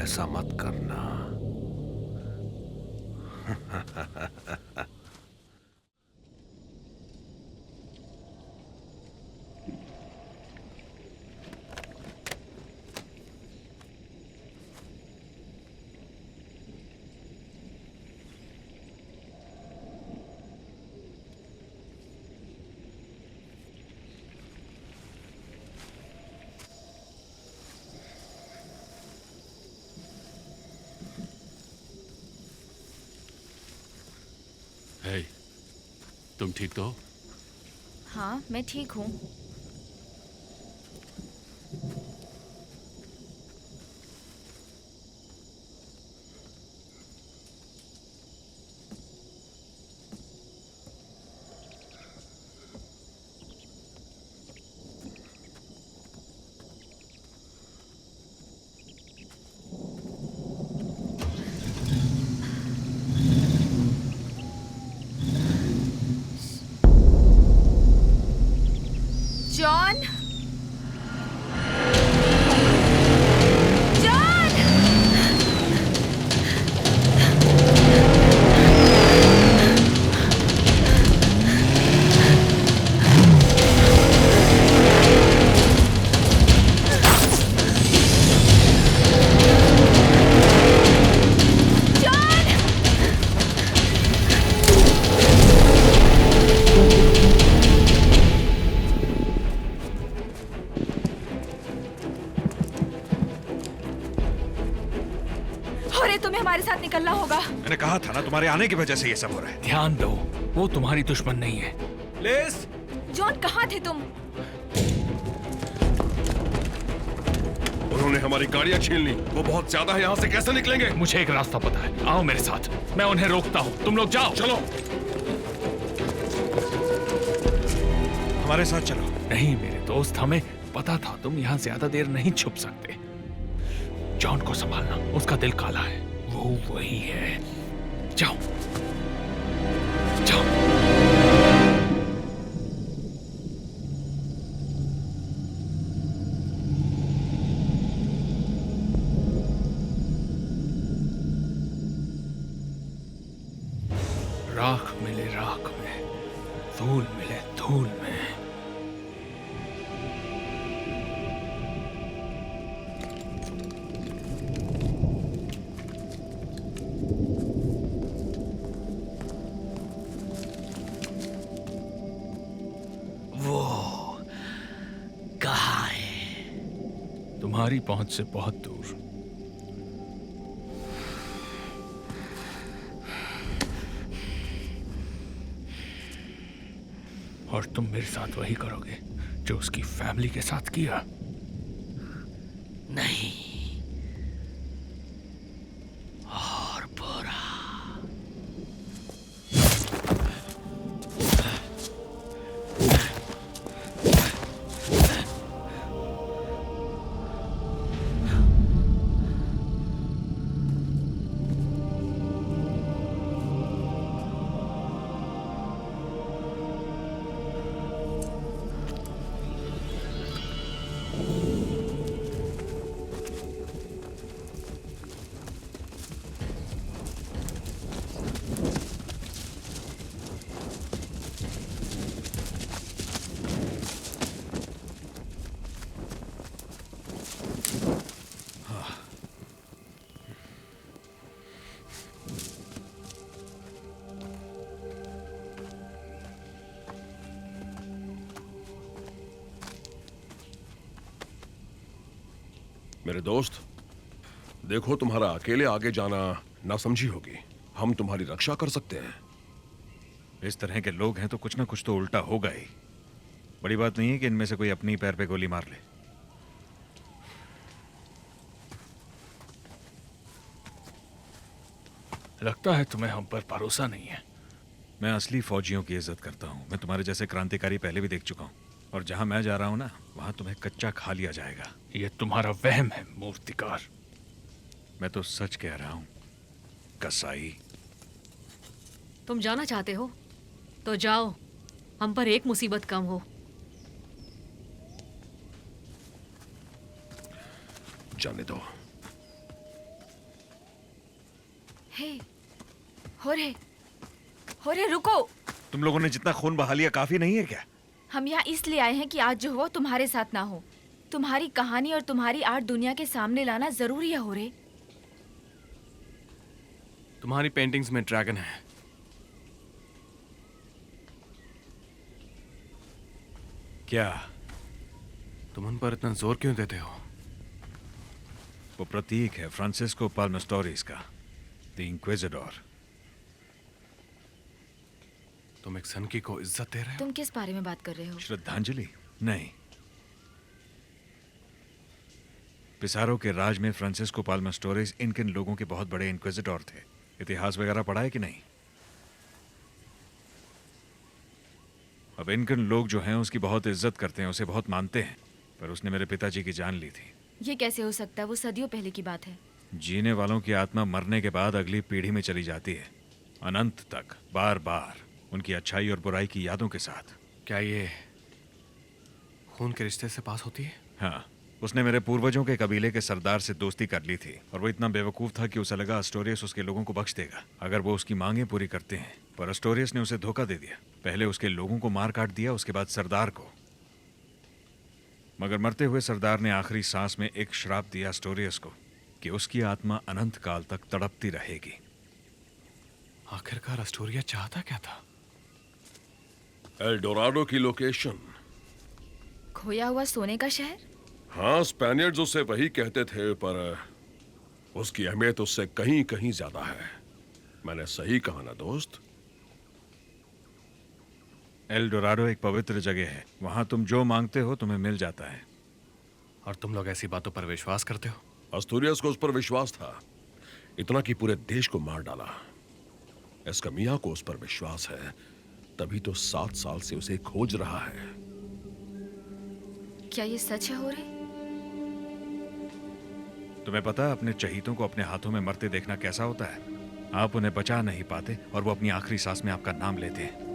ऐसा मत करना। हे, तुम ठीक तो हो? हाँ, मैं ठीक हूँ। John, John! तुम्हें हमारे साथ निकलना होगा। मैंने कहा था ना, तुम्हारे आने की वजह से ये सब हो रहा है। ध्यान दो, वो तुम्हारी दुश्मन नहीं है। लिस! जॉन, कहाँ थे तुम? उन्होंने हमारी गाड़ियां छीन ली। वो बहुत ज्यादा है, यहाँ से कैसे निकलेंगे? मुझे एक रास्ता पता है, आओ मेरे साथ, मैं उन्हें रोकता हूँ। तुम लोग जाओ। चलो। हमारे साथ चलो। नहीं मेरे दोस्त, हमें पता था तुम यहाँ ज्यादा देर नहीं छुप सकते। जॉन को संभालना, उसका दिल काला है, वो वही है। जाओ जाओ। राख मिले राख में, धूल मिले धूल में। तुम्हारी पहुंच से बहुत दूर। और तुम मेरे साथ वही करोगे जो उसकी फैमिली के साथ किया? नहीं, और बुरा। मेरे दोस्त, देखो तुम्हारा अकेले आगे जाना नासमझी होगी। हम तुम्हारी रक्षा कर सकते हैं। इस तरह के लोग हैं तो कुछ ना कुछ तो उल्टा होगा ही। बड़ी बात नहीं है कि इनमें से कोई अपनी पैर पे गोली मार ले। लगता है तुम्हें हम पर भरोसा नहीं है। मैं असली फौजियों की इज्जत करता हूँ। मैं तुम्हारे जैसे क्रांतिकारी पहले भी देख चुका हूँ, और जहां मैं जा रहा हूँ ना, वहां तुम्हें कच्चा खा लिया जाएगा। ये तुम्हारा वहम है मूर्तिकार। मैं तो सच कह रहा हूँ कसाई। तुम जाना चाहते हो तो जाओ, हम पर एक मुसीबत कम हो। जाने दो। हे, होरे रुको। तुम लोगों ने जितना खून बहा लिया काफी नहीं है क्या? हम यहाँ इसलिए आए हैं कि आज जो हुआ तुम्हारे साथ ना हो। तुम्हारी कहानी और तुम्हारी आर्ट दुनिया के सामने लाना जरूरी है होरे। तुम्हारी पेंटिंग्स में ड्रैगन है। क्या तुम उन पर इतना जोर क्यों देते हो? वो प्रतीक है फ्रांसिस्को पाल्मेस्टोरिस का, द इंक्विजिडोर। तुम एक सनकी को इज्जत दे रहे हो? तुम किस बारे में बात कर रहे हो? श्रद्धांजलि नहीं। पिसारो के राज में फ्रांसिस्को पाल्मेस्टोरिस इनकिन लोगों के बहुत बड़े इंक्विजिडोर थे। इतिहास वगैरह पढ़ा है कि नहीं? अब इनकिन लोग जो हैं उसकी बहुत इज्जत करते हैं, उसे बहुत मानते हैं, पर उसने मेरे पिताजी की जान ली थी। ये कैसे हो सकता है? वो सदियों पहले की बात है। जीने वालों की आत्मा मरने के बाद अगली पीढ़ी में चली जाती है, अनंत तक, बार बार, उनकी अच्छाई और बुराई की यादों के साथ। क्या ये खून के रिश्ते से पास होती है? हाँ, उसने मेरे पूर्वजों के कबीले के सरदार से दोस्ती कर ली थी, और वो इतना बेवकूफ था कि उसे लगा एस्टोरियस उसके लोगों को बख्श देगा अगर वो उसकी मांगें पूरी करते हैं। पर एस्टोरियस ने उसे धोखा दे दिया। पहले उसके लोगों को मार काट दिया, उसके बाद सरदार को। मगर मरते हुए सरदार ने आखिरी सांस में एक श्राप दिया एस्टोरियस को कि उसकी आत्मा अनंत काल तक तड़पती रहेगी। आखिरकार एस्टोरियस चाहता क्या था? एल डोराडो की लोकेशन। खोया हुआ सोने का शहर? हाँ, स्पेनियर्ड्स उसे वही कहते थे, पर उसकी अहमियत उससे कहीं कहीं ज्यादा है। मैंने सही कहा ना दोस्त? एल डोराडो एक पवित्र जगह है। वहां तुम जो मांगते हो तुम्हें मिल जाता है। और तुम लोग ऐसी बातों पर विश्वास करते हो? एस्टोरियस को उस पर विश्वास था, इतना कि पूरे देश को मार डाला। एस्कमिया को उस पर विश्वास है, तभी तो 7 साल से उसे खोज रहा है। क्या ये सच है होरे? तुम्हें पता है अपने चहीतों को अपने हाथों में मरते देखना कैसा होता है? आप उन्हें बचा नहीं पाते और वो अपनी आखिरी सांस में आपका नाम लेते हैं।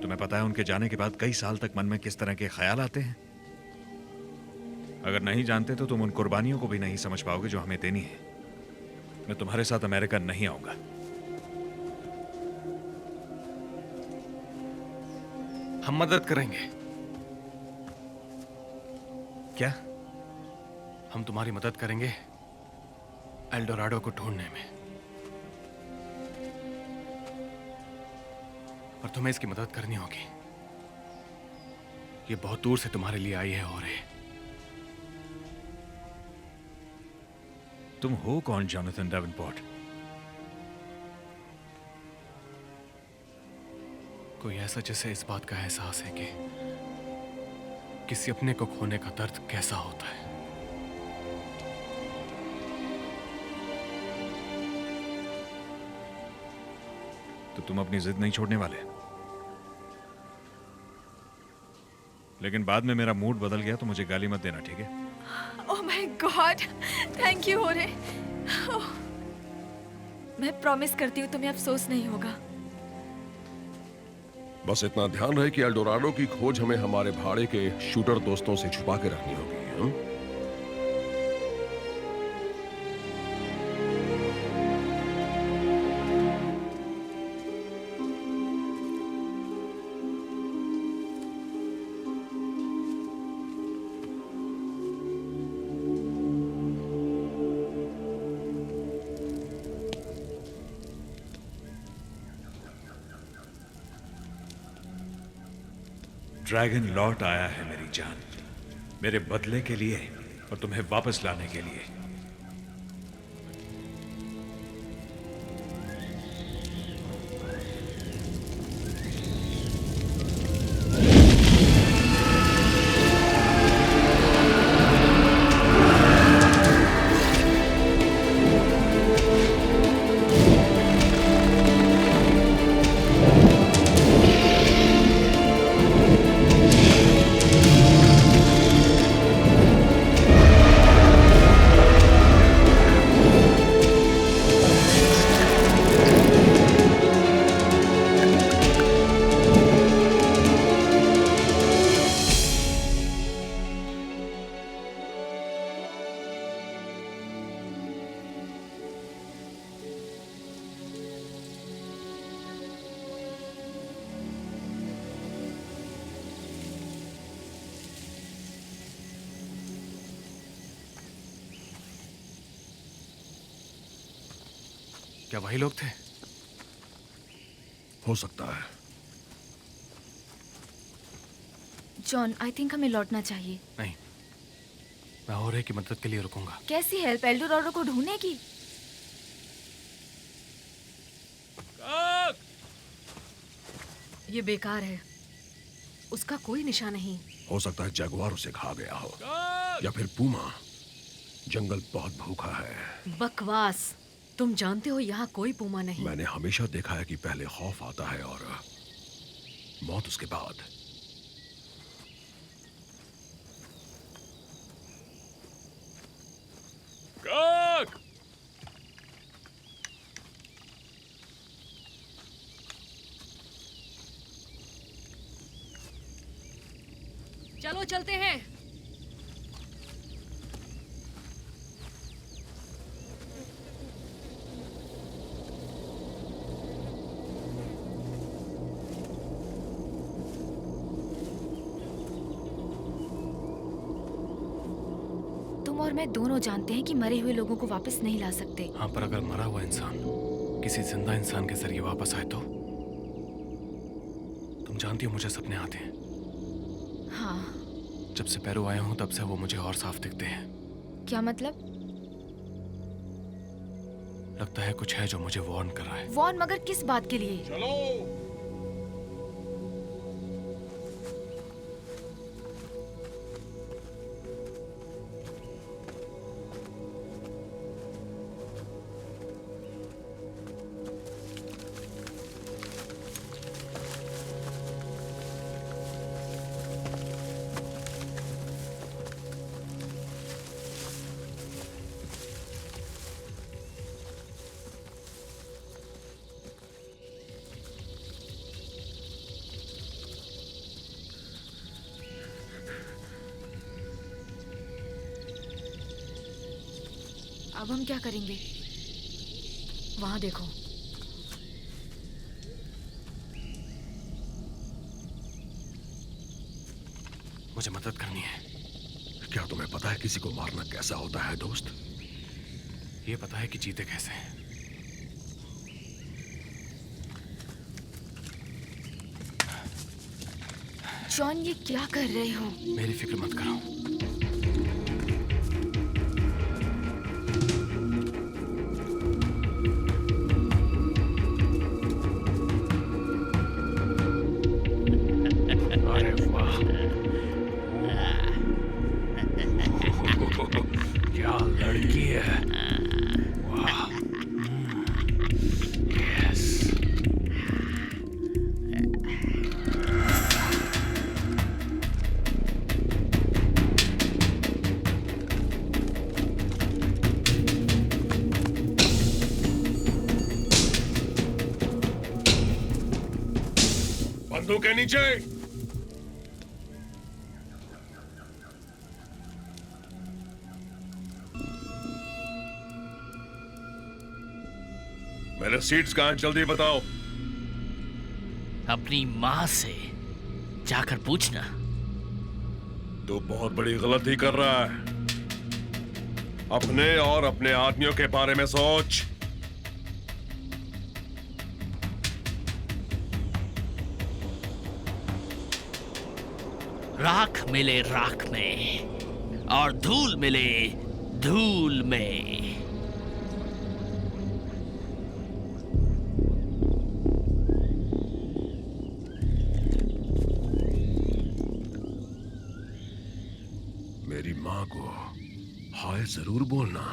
तुम्हें पता है उनके जाने के बाद कई साल तक मन में किस तरह के ख्याल आते हैं? अगर नहीं जानते तो तुम उन कुर्बानियों को भी नहीं समझ पाओगे जो हमें देनी है। मैं तुम्हारे साथ अमेरिका नहीं आऊंगा। हम मदद करेंगे। क्या? हम तुम्हारी मदद करेंगे एल डोराडो को ढूंढने में, और तुम्हें इसकी मदद करनी होगी। ये बहुत दूर से तुम्हारे लिए आई है। और तुम हो कौन जॉनथन डेवनपोर्ट? कोई ऐसा जिसे इस बात का एहसास है कि किसी अपने को खोने का दर्द कैसा होता है। तो तुम अपनी जिद नहीं छोड़ने वाले? लेकिन बाद में मेरा मूड बदल गया तो मुझे गाली मत देना, ठीक है? Oh my God, thank you होरे। मैं प्रॉमिस करती हूँ तुम्हें अफसोस नहीं होगा। बस इतना ध्यान रहे कि एल डोराडो की खोज हमें हमारे भाड़े के शूटर दोस्तों से छुपा के रखनी होगी। ड्रैगन लौट आया है मेरी जान, मेरे बदले के लिए और तुम्हें वापस लाने के लिए। क्या वही लोग थे? हो सकता है। जॉन, आई थिंक हमें लौटना चाहिए। नहीं, मैं होरे की मदद के लिए रुकूंगा। कैसी हेल्प? एल्डोराडो को ढूंढने की? ये बेकार है, उसका कोई निशान नहीं। हो सकता है जगुआर उसे खा गया हो, या फिर पूमा। जंगल बहुत भूखा है। बकवास, तुम जानते हो यहाँ कोई पूमा नहीं। मैंने हमेशा देखा है कि पहले खौफ आता है और मौत उसके बाद। चलो चलते हैं। तुम और मैं दोनों जानते हैं कि मरे हुए लोगों को वापस नहीं ला सकते। हाँ, पर अगर मरा हुआ इंसान किसी जिंदा इंसान के जरिए वापस आए तो? तुम जानती हो मुझे सपने आते हैं। हाँ। जब से पैरो आया हूं तब से वो मुझे और साफ दिखते हैं। क्या मतलब? लगता है कुछ है जो मुझे वार्न कर रहा है। वार्न? मगर किस बात के लिए? चलो। अब हम क्या करेंगे? वहां देखो। मुझे मदद करनी है। क्या तुम्हें पता है किसी को मारना कैसा होता है दोस्त? ये पता है कि जीते कैसे हैं। जॉन, ये क्या कर रहे हो? मेरी फिक्र मत करो। क्या लड़की है। वाह। यस। बंदूक के नीचे। मेरे सीट्स कहाँ हैं? जल्दी बताओ। अपनी माँ से जाकर पूछना। तू बहुत बड़ी गलती कर रहा है। अपने और अपने आदमियों के बारे में सोच। राख मिले राख में, और धूल मिले धूल में। मेरी माँ को हाय जरूर बोलना।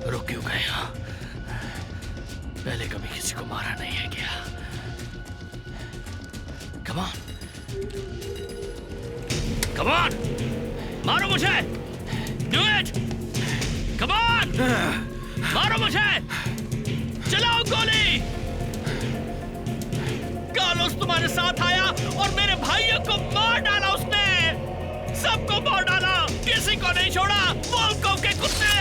रुक क्यों गए हो? पहले कभी किसी को मारा नहीं है क्या? Come on. Come on. मारो मुझे. Do it. Come on. मारो मुझे. चलाओ गोली. कार्लोस तुम्हारे साथ आया और मेरे भाइयों को मार डाला उसने. सबको मार डाला. किसी को नहीं छोड़ा. वोल्कोव के कुत्ते.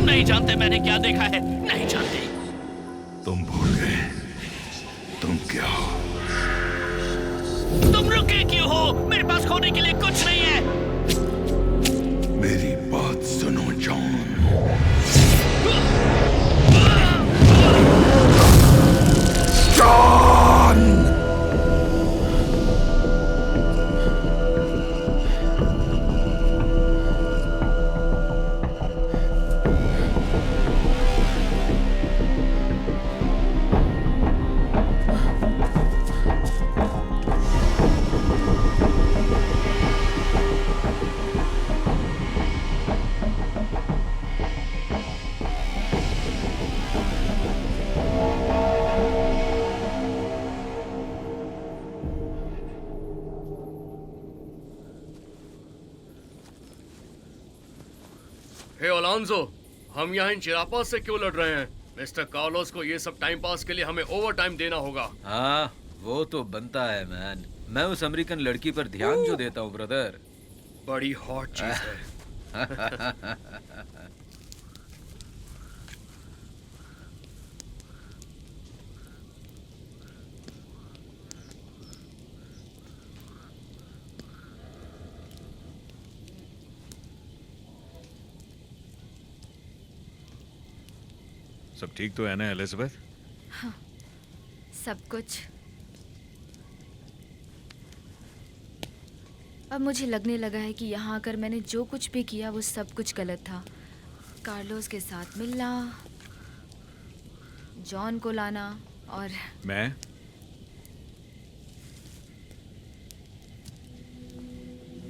नहीं जानते मैंने क्या देखा है, नहीं जानते। तुम भूल गए तुम क्या हो। तुम रुके क्यों हो? मेरे पास खोने के लिए कुछ नहीं है। मेरी बात सुनो जॉन। जॉन! हे अलोंसो, हम यहाँ इन चिरापा से क्यों लड़ रहे हैं? मिस्टर कार्लोस को ये सब टाइम पास के लिए हमें ओवर टाइम देना होगा। हाँ, वो तो बनता है मैन। मैं उस अमेरिकन लड़की पर ध्यान जो देता हूँ ब्रदर। बड़ी हॉट चीज है। सब ठीक तो है ना एलिजाबेथ? हाँ, सब कुछ। अब मुझे लगने लगा है कि यहाँ आकर मैंने जो कुछ भी किया वो सब कुछ गलत था। कार्लोस के साथ मिलना, जॉन को लाना और मैं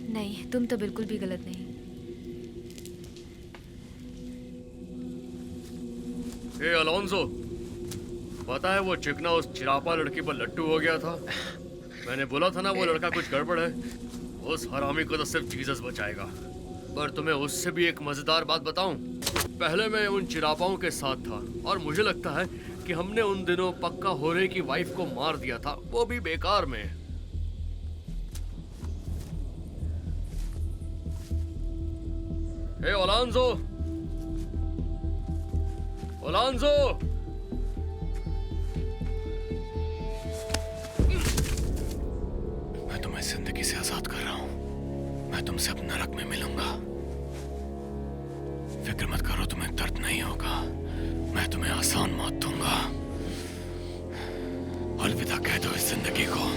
नहीं, तुम तो बिल्कुल भी गलत नहीं। हे अलोंसो, पता है वो चिकना उस चिरापा लड़की पर लट्टू हो गया था। मैंने बोला था ना वो लड़का कुछ गड़बड़ है। उस हरामी को तो सिर्फ जीसस बचाएगा। पर तुम्हें उससे भी एक मजेदार बात बताऊं। पहले मैं उन चिरापाओं के साथ था और मुझे लगता है कि हमने उन दिनों पक्का होरे की वाइफ को मार दिया था, वो भी बेकार में। हे ओलांजो, ओलांजो, तुम्हें जिंदगी से आजाद कर रहा हूं। मैं तुमसे अब नरक में मिलूंगा। फिक्र मत करो, तुम्हें दर्द नहीं होगा। मैं तुम्हें आसान मौत दूंगा। अलविदा कह दो इस जिंदगी को।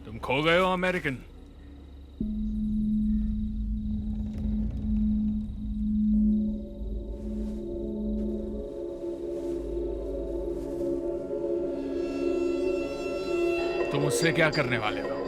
तुम खो गए हो अमेरिकन। तुम उससे क्या करने वाले हो?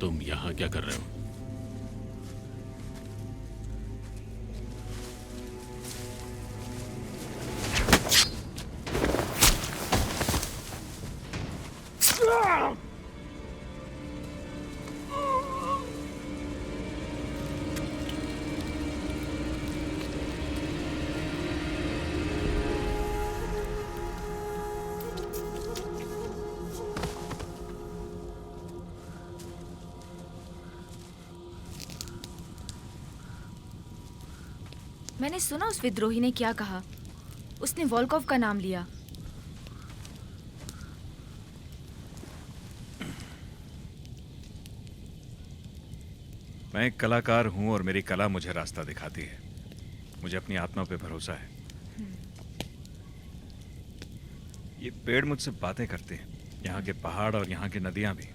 तुम यहां क्या कर रहे हो? मैंने सुना उस विद्रोही ने क्या कहा। उसने वोल्कोव का नाम लिया। मैं एक कलाकार हूं और मेरी कला मुझे रास्ता दिखाती है। मुझे अपनी आत्मा पे भरोसा है। ये पेड़ मुझसे बातें करते हैं, यहाँ के पहाड़ और यहाँ की नदियां भी।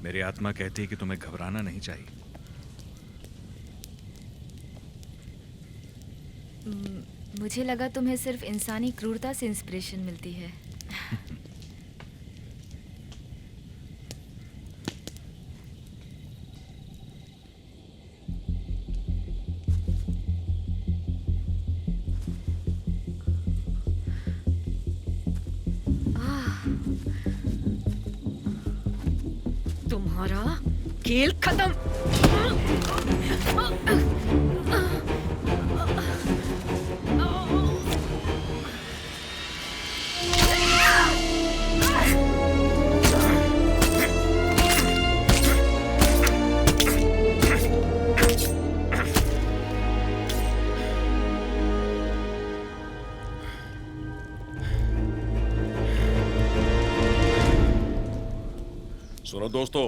मेरी आत्मा कहती है कि तुम्हें घबराना नहीं चाहिए। मुझे लगा तुम्हें सिर्फ इंसानी क्रूरता से इंस्पिरेशन मिलती है। तुम्हारा खेल खत्म। सुनो दोस्तों,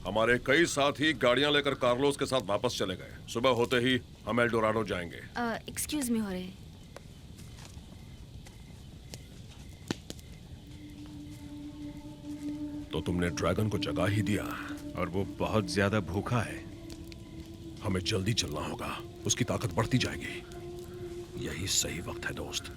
हमारे कई साथी गाड़ियां लेकर कार्लोस के साथ वापस चले गए। सुबह होते ही हम एल्डोराडो जाएंगे। एक्सक्यूज मी, हो रहे। तो तुमने ड्रैगन को जगा ही दिया और वो बहुत ज्यादा भूखा है। हमें जल्दी चलना होगा, उसकी ताकत बढ़ती जाएगी। यही सही वक्त है दोस्त।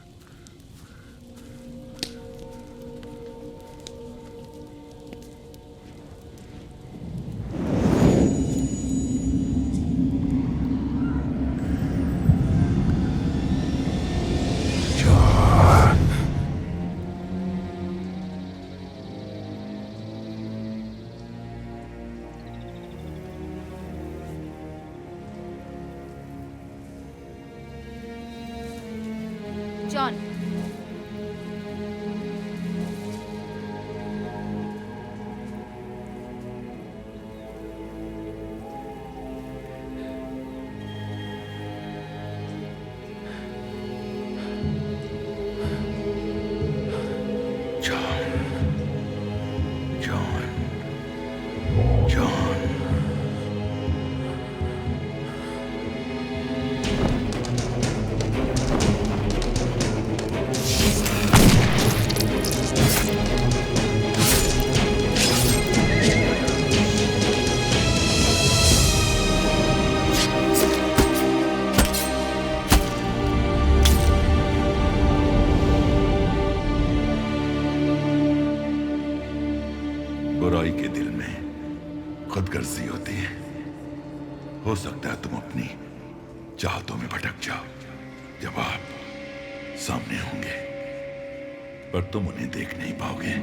जॉन, सी होती है। हो सकता है तुम अपनी चाहतों में भटक जाओ जब आप सामने होंगे, पर तुम उन्हें देख नहीं पाओगे।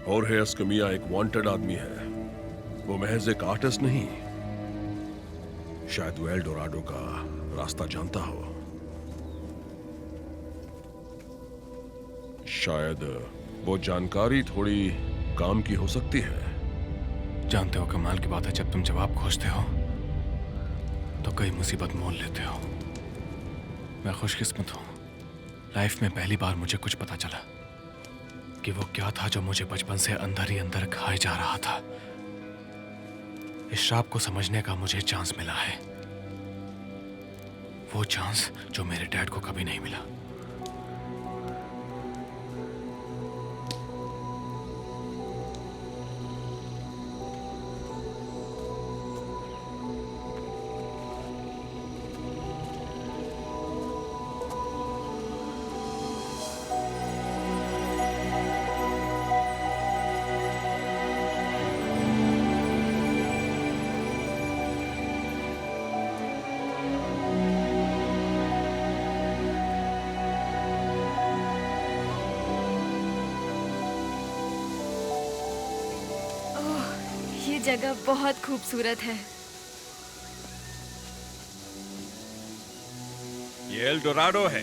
होर्हे एस्कमिया एक वांटेड आदमी है। वो महज एक आर्टिस्ट नहीं, शायद वो एल डोराडो का रास्ता जानता हो। शायद वो जानकारी थोड़ी काम की हो सकती है। जानते हो कमाल की बात है, जब तुम जवाब खोजते हो तो कई मुसीबत मोल लेते हो। मैं खुशकिस्मत हूं, लाइफ में पहली बार मुझे कुछ पता चला कि वो क्या था जो मुझे बचपन से अंदर ही अंदर खाए जा रहा था। इस श्राप को समझने का मुझे चांस मिला है, वो चांस जो मेरे डैड को कभी नहीं मिला। ये जगह बहुत खूबसूरत है। ये एल डोराडो है।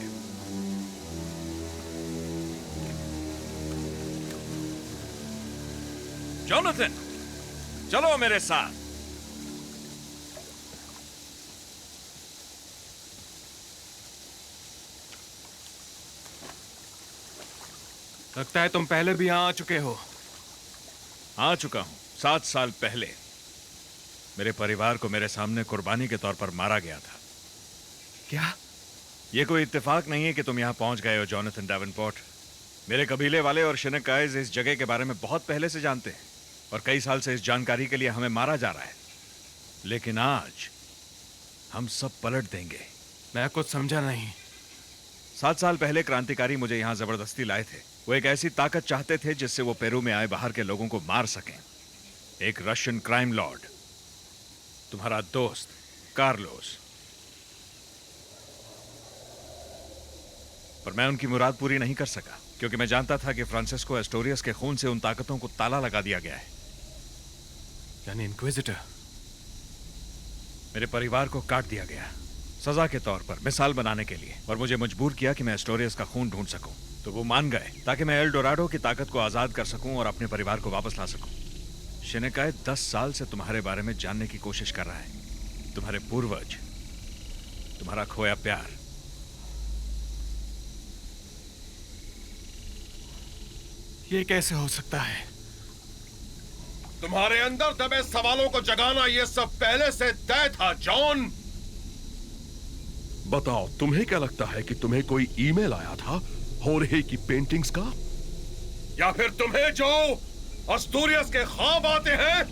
जोनाथन, चलो मेरे साथ। लगता है तुम पहले भी यहां आ चुके हो। आ चुका हूं। 7 साल पहले मेरे परिवार को मेरे सामने कुर्बानी के तौर पर मारा गया था। क्या? ये कोई इत्तेफाक नहीं है कि तुम यहां पहुंच गए हो जोनाथन डेवनपोर्ट। मेरे कबीले वाले और शिनकाइज इस जगह के बारे में बहुत पहले से जानते हैं और कई साल से इस जानकारी के लिए हमें मारा जा रहा है। लेकिन आज हम सब पलट देंगे। मैं कुछ समझा नहीं। 7 साल पहले क्रांतिकारी मुझे यहां जबरदस्ती लाए थे। वो एक ऐसी ताकत चाहते थे जिससे वो पेरू में आए बाहर के लोगों को मार सकें। एक रशियन क्राइम लॉर्ड, तुम्हारा दोस्त कार्लोस। पर मैं उनकी मुराद पूरी नहीं कर सका क्योंकि मैं जानता था कि फ्रांसिस्को एस्टोरियस के खून से उन ताकतों को ताला लगा दिया गया है। यानी इंक्विजिटर। मेरे परिवार को काट दिया गया सजा के तौर पर, मिसाल बनाने के लिए, और मुझे मजबूर किया कि मैं एस्टोरियस का खून ढूंढ सकूं। तो वो मान गए ताकि मैं एल डोराडो की ताकत को आजाद कर सकूं और अपने परिवार को वापस ला सकूं। शिनकाय 10 साल से तुम्हारे बारे में जानने की कोशिश कर रहा है। तुम्हारे पूर्वज, तुम्हारा खोया प्यार। ये कैसे हो सकता है? तुम्हारे अंदर दबे सवालों को जगाना ये सब पहले से तय था जॉन। बताओ, तुम्हें क्या लगता है कि तुम्हें कोई ईमेल आया था होर्हे की पेंटिंग्स का, या फिर तुम्हें जो एस्टोरियस के ख्वाब आते हैं?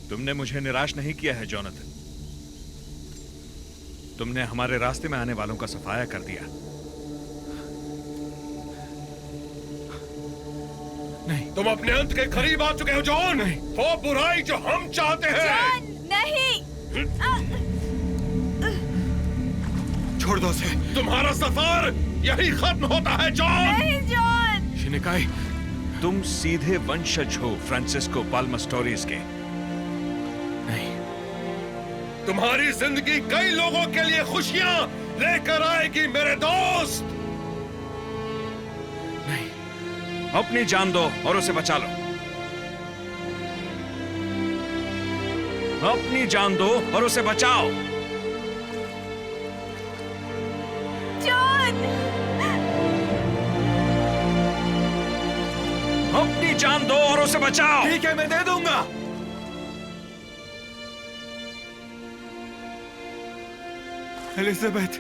तुमने मुझे निराश नहीं किया है जोनाथन। तुमने हमारे रास्ते में आने वालों का सफाया कर दिया। नहीं, तुम अपने अंत के करीब आ चुके हो जॉन। नहीं। वो बुराई जो हम चाहते हैं। जॉन, नहीं। छोड़ दो उसे। तुम्हारा सफर यही खत्म होता है जॉन। नहीं जॉन। शिनकाई, तुम सीधे वंशज हो फ्रांसिस्को पाल्मास्टोरिस के। नहीं। तुम्हारी जिंदगी कई लोगों के लिए खुशियां लेकर आएगी मेरे दोस्त। नहीं। अपनी जान दो और उसे बचा लो। अपनी जान दो और उसे बचाओ। जॉन। अपनी जान दो और उसे बचाओ। ठीक है, मैं दे दूंगा। Elizabeth,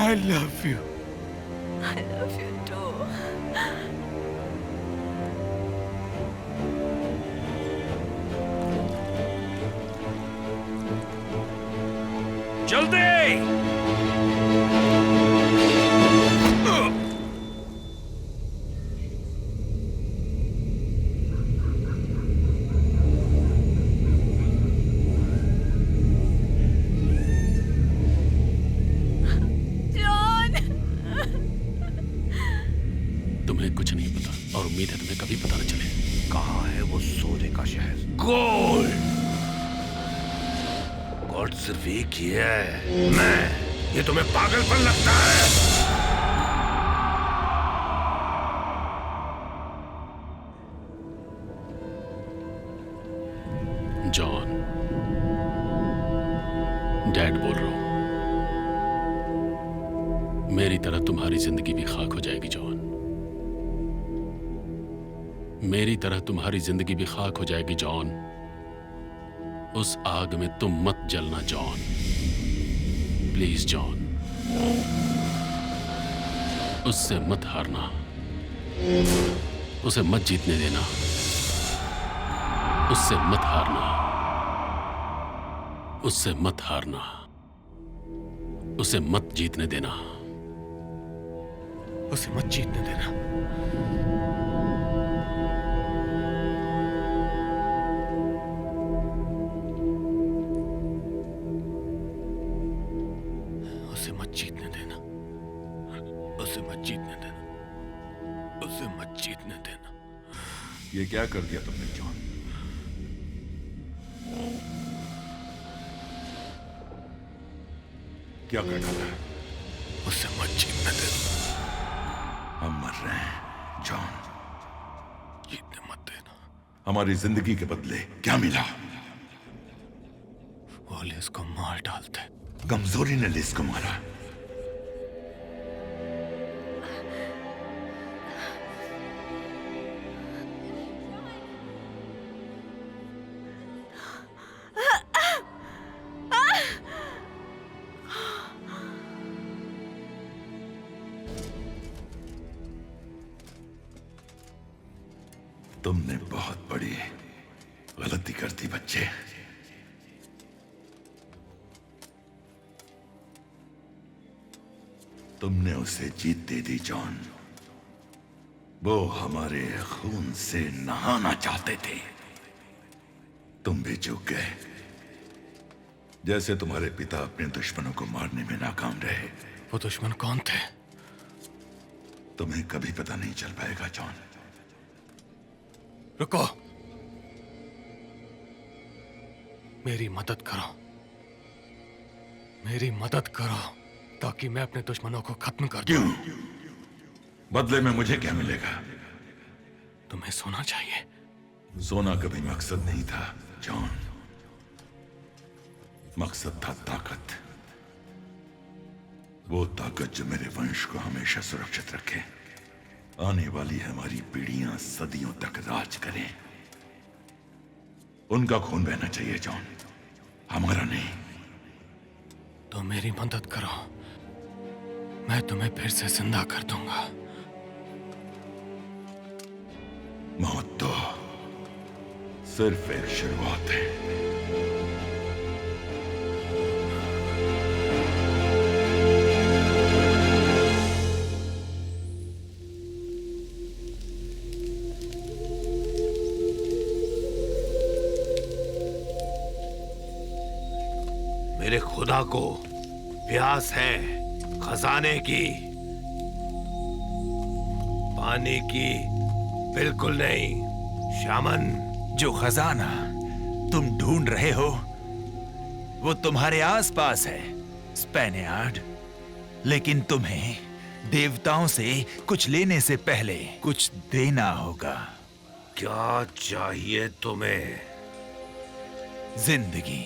I love you. I love you too. जल्दी! तुम्हें कुछ नहीं पता और उम्मीद है तुम्हें कभी पता न चले। कहाँ है वो सोने का शहर? गोल्ड! गोल्ड सिर्फ एक ही है, मैं। ये तुम्हें पागलपन लगता है? जॉन, डैड बोल रहा हूं। मेरी तरह तुम्हारी जिंदगी भी खाक हो जाएगी जॉन। मेरी तरह तुम्हारी जिंदगी भी खाक हो जाएगी जॉन। उस आग में तुम मत जलना जॉन, प्लीज जॉन। उससे मत हारना, उसे मत जीतने देना, उससे मत हारना, उससे मत हारना, उसे मत जीतने देना, उसे मत जीतने देना। उसे मत जीतने देना, उसे मत जीतने देना, उसे मत जीतने देना। ये क्या कर दिया तुमने जॉन? क्या कर डाला? उसे मत जीतने देना। हम मर रहे हैं जॉन, जीतने मत देना। हमारी जिंदगी के बदले क्या मिला? वो लिस को मार डालते। कमजोरी ने लिस को मारा। तुमने बहुत बड़ी गलती कर दी बच्चे। तुमने उसे जीत दे दी जॉन। वो हमारे खून से नहाना चाहते थे, तुम भी चूक गए। जैसे तुम्हारे पिता अपने दुश्मनों को मारने में नाकाम रहे। वो दुश्मन कौन थे? तुम्हें कभी पता नहीं चल पाएगा जॉन। रुको, मेरी मदद करो, मेरी मदद करो ताकि मैं अपने दुश्मनों को खत्म कर दूं। क्यों? बदले में मुझे क्या मिलेगा? तुम्हें सोना चाहिए। सोना कभी मकसद नहीं था जॉन, मकसद था ताकत। वो ताकत जो मेरे वंश को हमेशा सुरक्षित रखे, आने वाली हमारी पीढ़ियां सदियों तक राज करें। उनका खून बहना चाहिए जॉन, हमारा नहीं। तो मेरी मदद करो, मैं तुम्हें फिर से जिंदा कर दूंगा। मौत तो सिर्फ एक शुरुआत है। मेरे खुदा को प्यास है खजाने की, पानी की बिल्कुल नहीं। शामन, जो खजाना तुम ढूंढ रहे हो वो तुम्हारे आसपास है स्पेनियार्ड, लेकिन तुम्हें देवताओं से कुछ लेने से पहले कुछ देना होगा। क्या चाहिए तुम्हें? जिंदगी।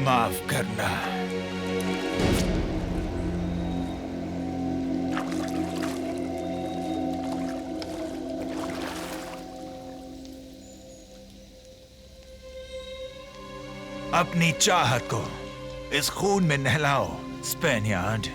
माफ करना। अपनी चाहत को इस खून में नहलाओ, स्पेनियार्ड।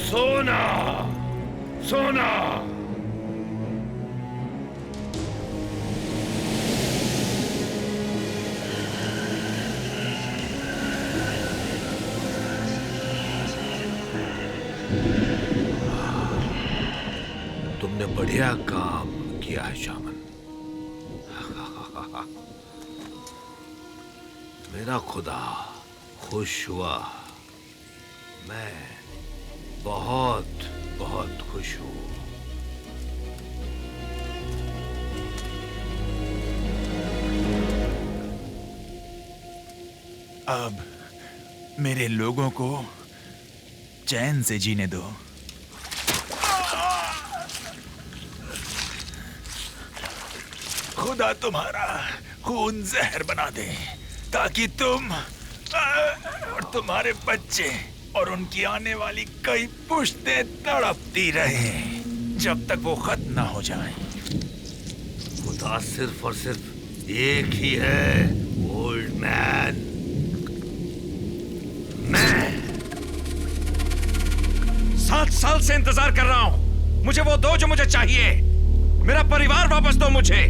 सोना, सोना। तुमने बढ़िया काम किया है शामन। मेरा खुदा खुश हुआ। मैं बहुत बहुत खुश हूं। अब मेरे लोगों को चैन से जीने दो। खुदा तुम्हारा खून जहर बना दे ताकि तुम और तुम्हारे बच्चे और उनकी आने वाली कई पुश्तें तड़पती रहें जब तक वो खत्म ना हो जाए। खुदा सिर्फ और सिर्फ एक ही है, ओल्ड मैन। मैं 7 साल से इंतजार कर रहा हूं। मुझे वो दो जो मुझे चाहिए। मेरा परिवार वापस दो मुझे।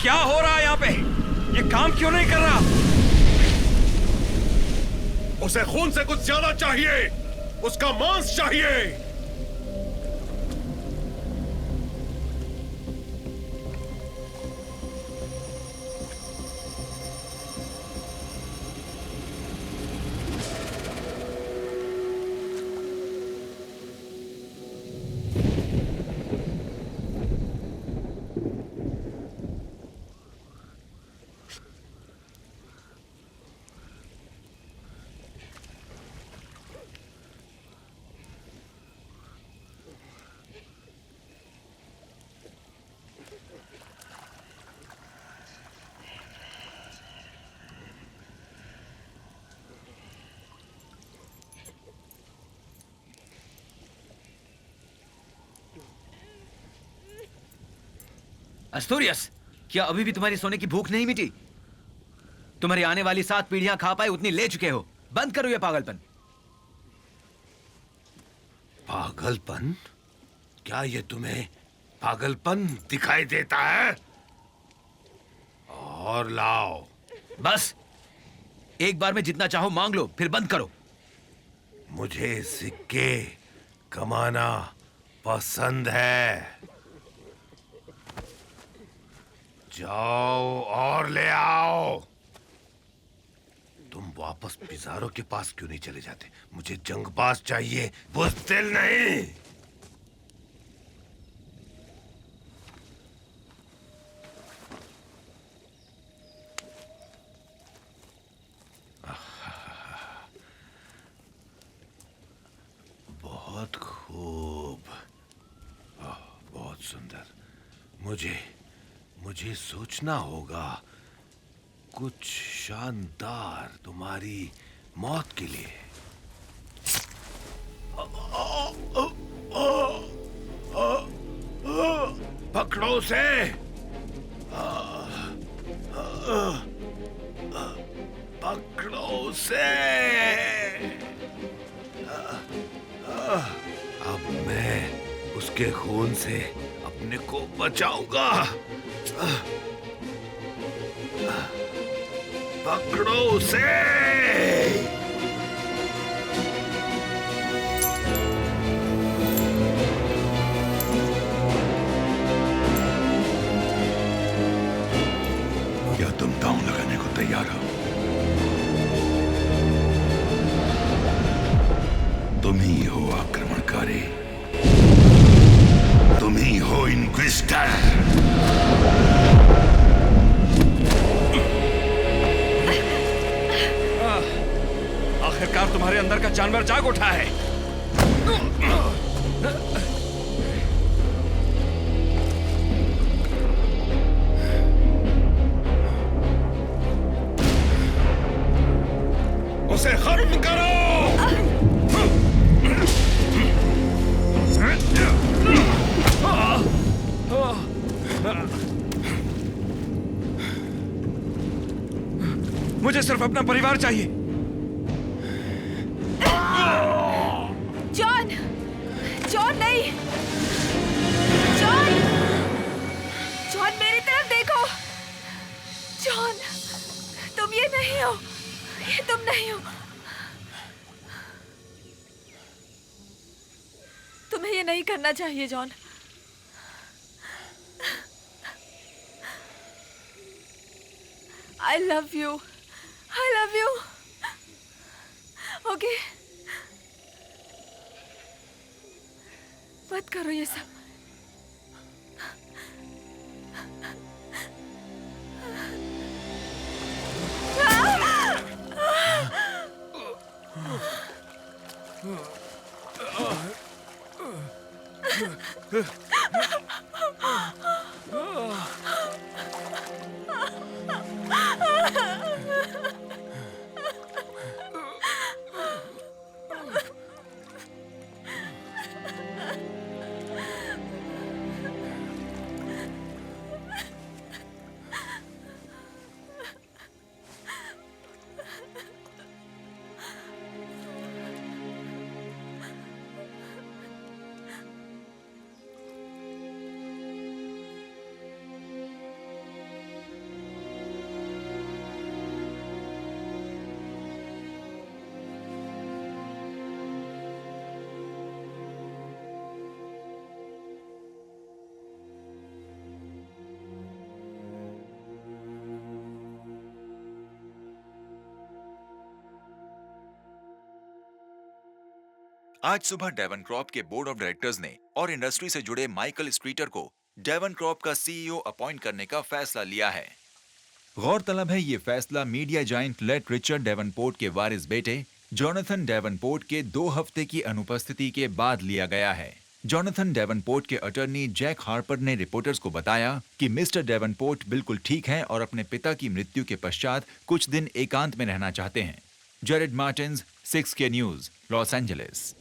क्या हो रहा है यहाँ पे? ये काम क्यों नहीं कर रहा? उसे खून से कुछ ज्यादा चाहिए। उसका मांस चाहिए। एस्तोरियस, क्या अभी भी तुम्हारी सोने की भूख नहीं मिटी? तुम्हारी आने वाली 7 पीढ़ियां खा पाए उतनी ले चुके हो। बंद करो ये पागलपन। पागलपन? क्या ये तुम्हें पागलपन दिखाई देता है? और लाओ। बस एक बार में जितना चाहो मांग लो, फिर बंद करो। मुझे सिक्के कमाना पसंद है। जाओ और ले आओ। तुम वापस पिज़ारो के पास क्यों नहीं चले जाते? मुझे जंगबाज चाहिए, बुज़दिल नहीं। सुंदर। मुझे सोचना होगा कुछ शानदार तुम्हारी मौत के लिए। पकड़ो उसे। पकड़ो उसे। अब मैं उसके खून से अपने को बचाऊंगा। पकड़ो उसे। क्या तुम दांव लगाने को तैयार हो? तुम ही हो आक्रमणकारी, तुम ही हो इन्क्विजिटर। आखिरकार तुम्हारे अंदर का जानवर जाग उठा है। उसे खत्म करो। मुझे सिर्फ अपना परिवार चाहिए। जॉन, जॉन नहीं, जॉन, जॉन मेरी तरफ देखो। जॉन, तुम ये नहीं हो, ये तुम नहीं हो। तुम्हें ये नहीं करना चाहिए John. I love you. I love you. Okay. मत करो ये सब। आज सुबह डेवनक्रॉप के बोर्ड ऑफ डायरेक्टर्स ने और इंडस्ट्री से जुड़े माइकल स्ट्रीटर को डेवनक्रॉप का सीईओ अपॉइंट करने का फैसला लिया है। गौरतलब है ये फैसला media giant late Richard Davenport के वारिस बेटे जोनाथन डेवनपोर्ट के 2 हफ्ते की अनुपस्थिति के बाद लिया गया है। जोनाथन डेवनपोर्ट के अटॉर्नी जैक हार्पर ने रिपोर्टर्स को बताया कि मिस्टर डेवनपोर्ट बिल्कुल ठीक हैं और अपने पिता की मृत्यु के पश्चात कुछ दिन एकांत में रहना चाहते हैं। Jared Martins, 6K news, Los Angeles.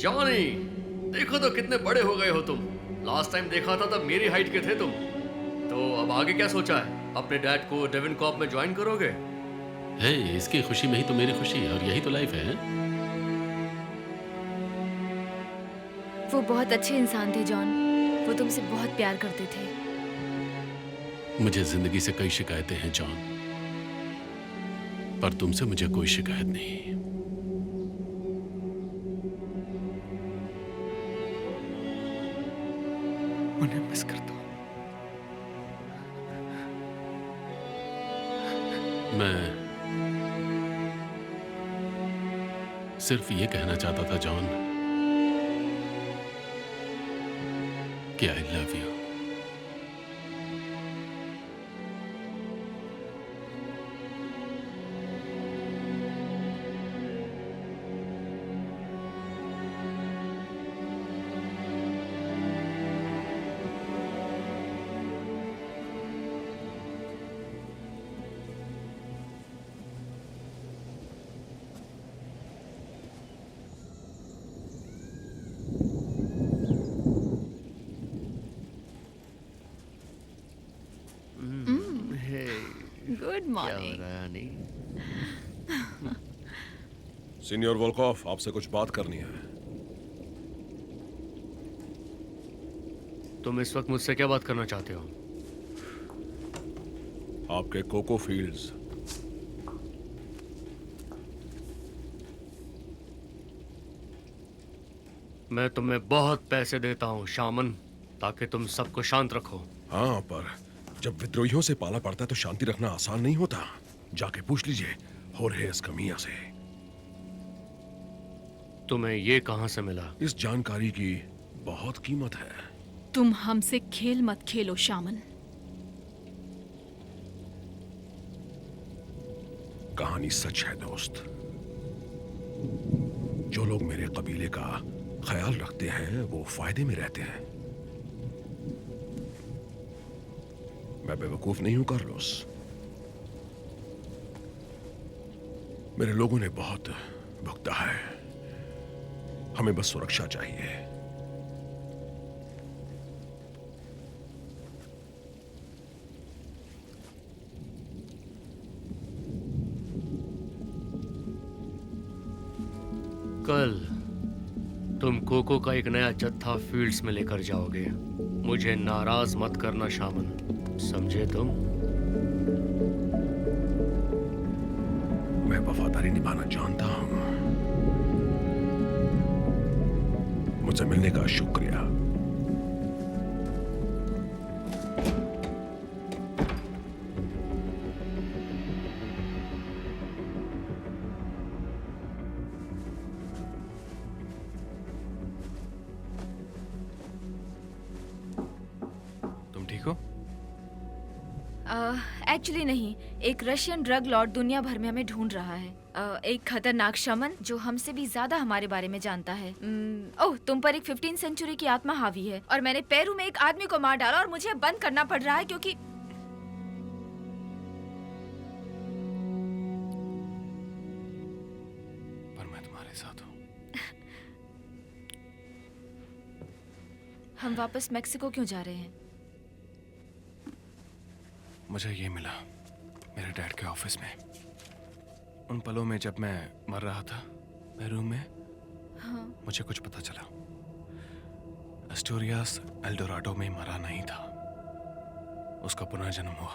Johnny, देखो तो कितने बड़े हो गए हो तुम। लास्ट टाइम देखा था तब मेरी हाइट के थे तुम। तो अब आगे क्या सोचा है? अपने डैड को डेवनकॉर्प में ज्वाइन करोगे? है, इसकी खुशी में ही तो मेरी खुशी है और यही तो लाइफ है। वो बहुत अच्छे इंसान थे जॉन। वो तुमसे बहुत प्यार करते थे। मुझे जिंदगी से कई शिकायतें हैं जॉन, पर तुमसे मुझे कोई शिकायत नहीं। उन्हें मिस करता हूं। मैं सिर्फ ये कहना चाहता था जॉन कि I love you. Good morning. Senior Volkoff, आपसे कुछ बात करनी है। तुम इस वक्त मुझसे क्या बात करना चाहते हो? आपके कोको फील्ड्स। मैं तुम्हें बहुत पैसे देता हूँ शामन, ताकि तुम सबको शांत रखो। हाँ, पर जब विद्रोहियों से पाला पड़ता है तो शांति रखना आसान नहीं होता। जाके पूछ लीजिए होर्हे एस्कमिया से। तुम्हें ये कहां से मिला? इस जानकारी की बहुत कीमत है। तुम हमसे खेल मत खेलो शामन। कहानी सच है दोस्त। जो लोग मेरे कबीले का ख्याल रखते हैं वो फायदे में रहते हैं। मैं बेवकूफ नहीं हूं कार्लोस। मेरे लोगों ने बहुत भुगता है। हमें बस सुरक्षा चाहिए। कल तुम कोको का एक नया जत्था फील्ड्स में लेकर जाओगे। मुझे नाराज मत करना शामन, समझे तुम? मैं वफादारी निभाना जानता हूं। मुझसे मिलने का शुक्रिया। तुम ठीक हो? एक्चुअली नहीं, एक रशियन ड्रग लॉर्ड दुनिया भर में हमें ढूंढ रहा है। एक खतरनाक शमन जो हमसे भी ज्यादा हमारे बारे में जानता है। ओह, तुम पर एक 15th सेंचुरी की आत्मा हावी है और मैंने पेरू में एक आदमी को मार डाला और मुझे बंद करना पड़ रहा है क्योंकि पर मैं तुम्हारे साथ हूँ। हम वापस मेक्सिको क्यों जा रहे हैं? मुझे ये मिला मेरे डैड के ऑफिस में, उन पलों में जब मैं मर रहा था पेरू में। हाँ। मुझे कुछ पता चला। एस्टोरियास एल्डोराडो में मरा नहीं था, उसका पुनर्जन्म हुआ।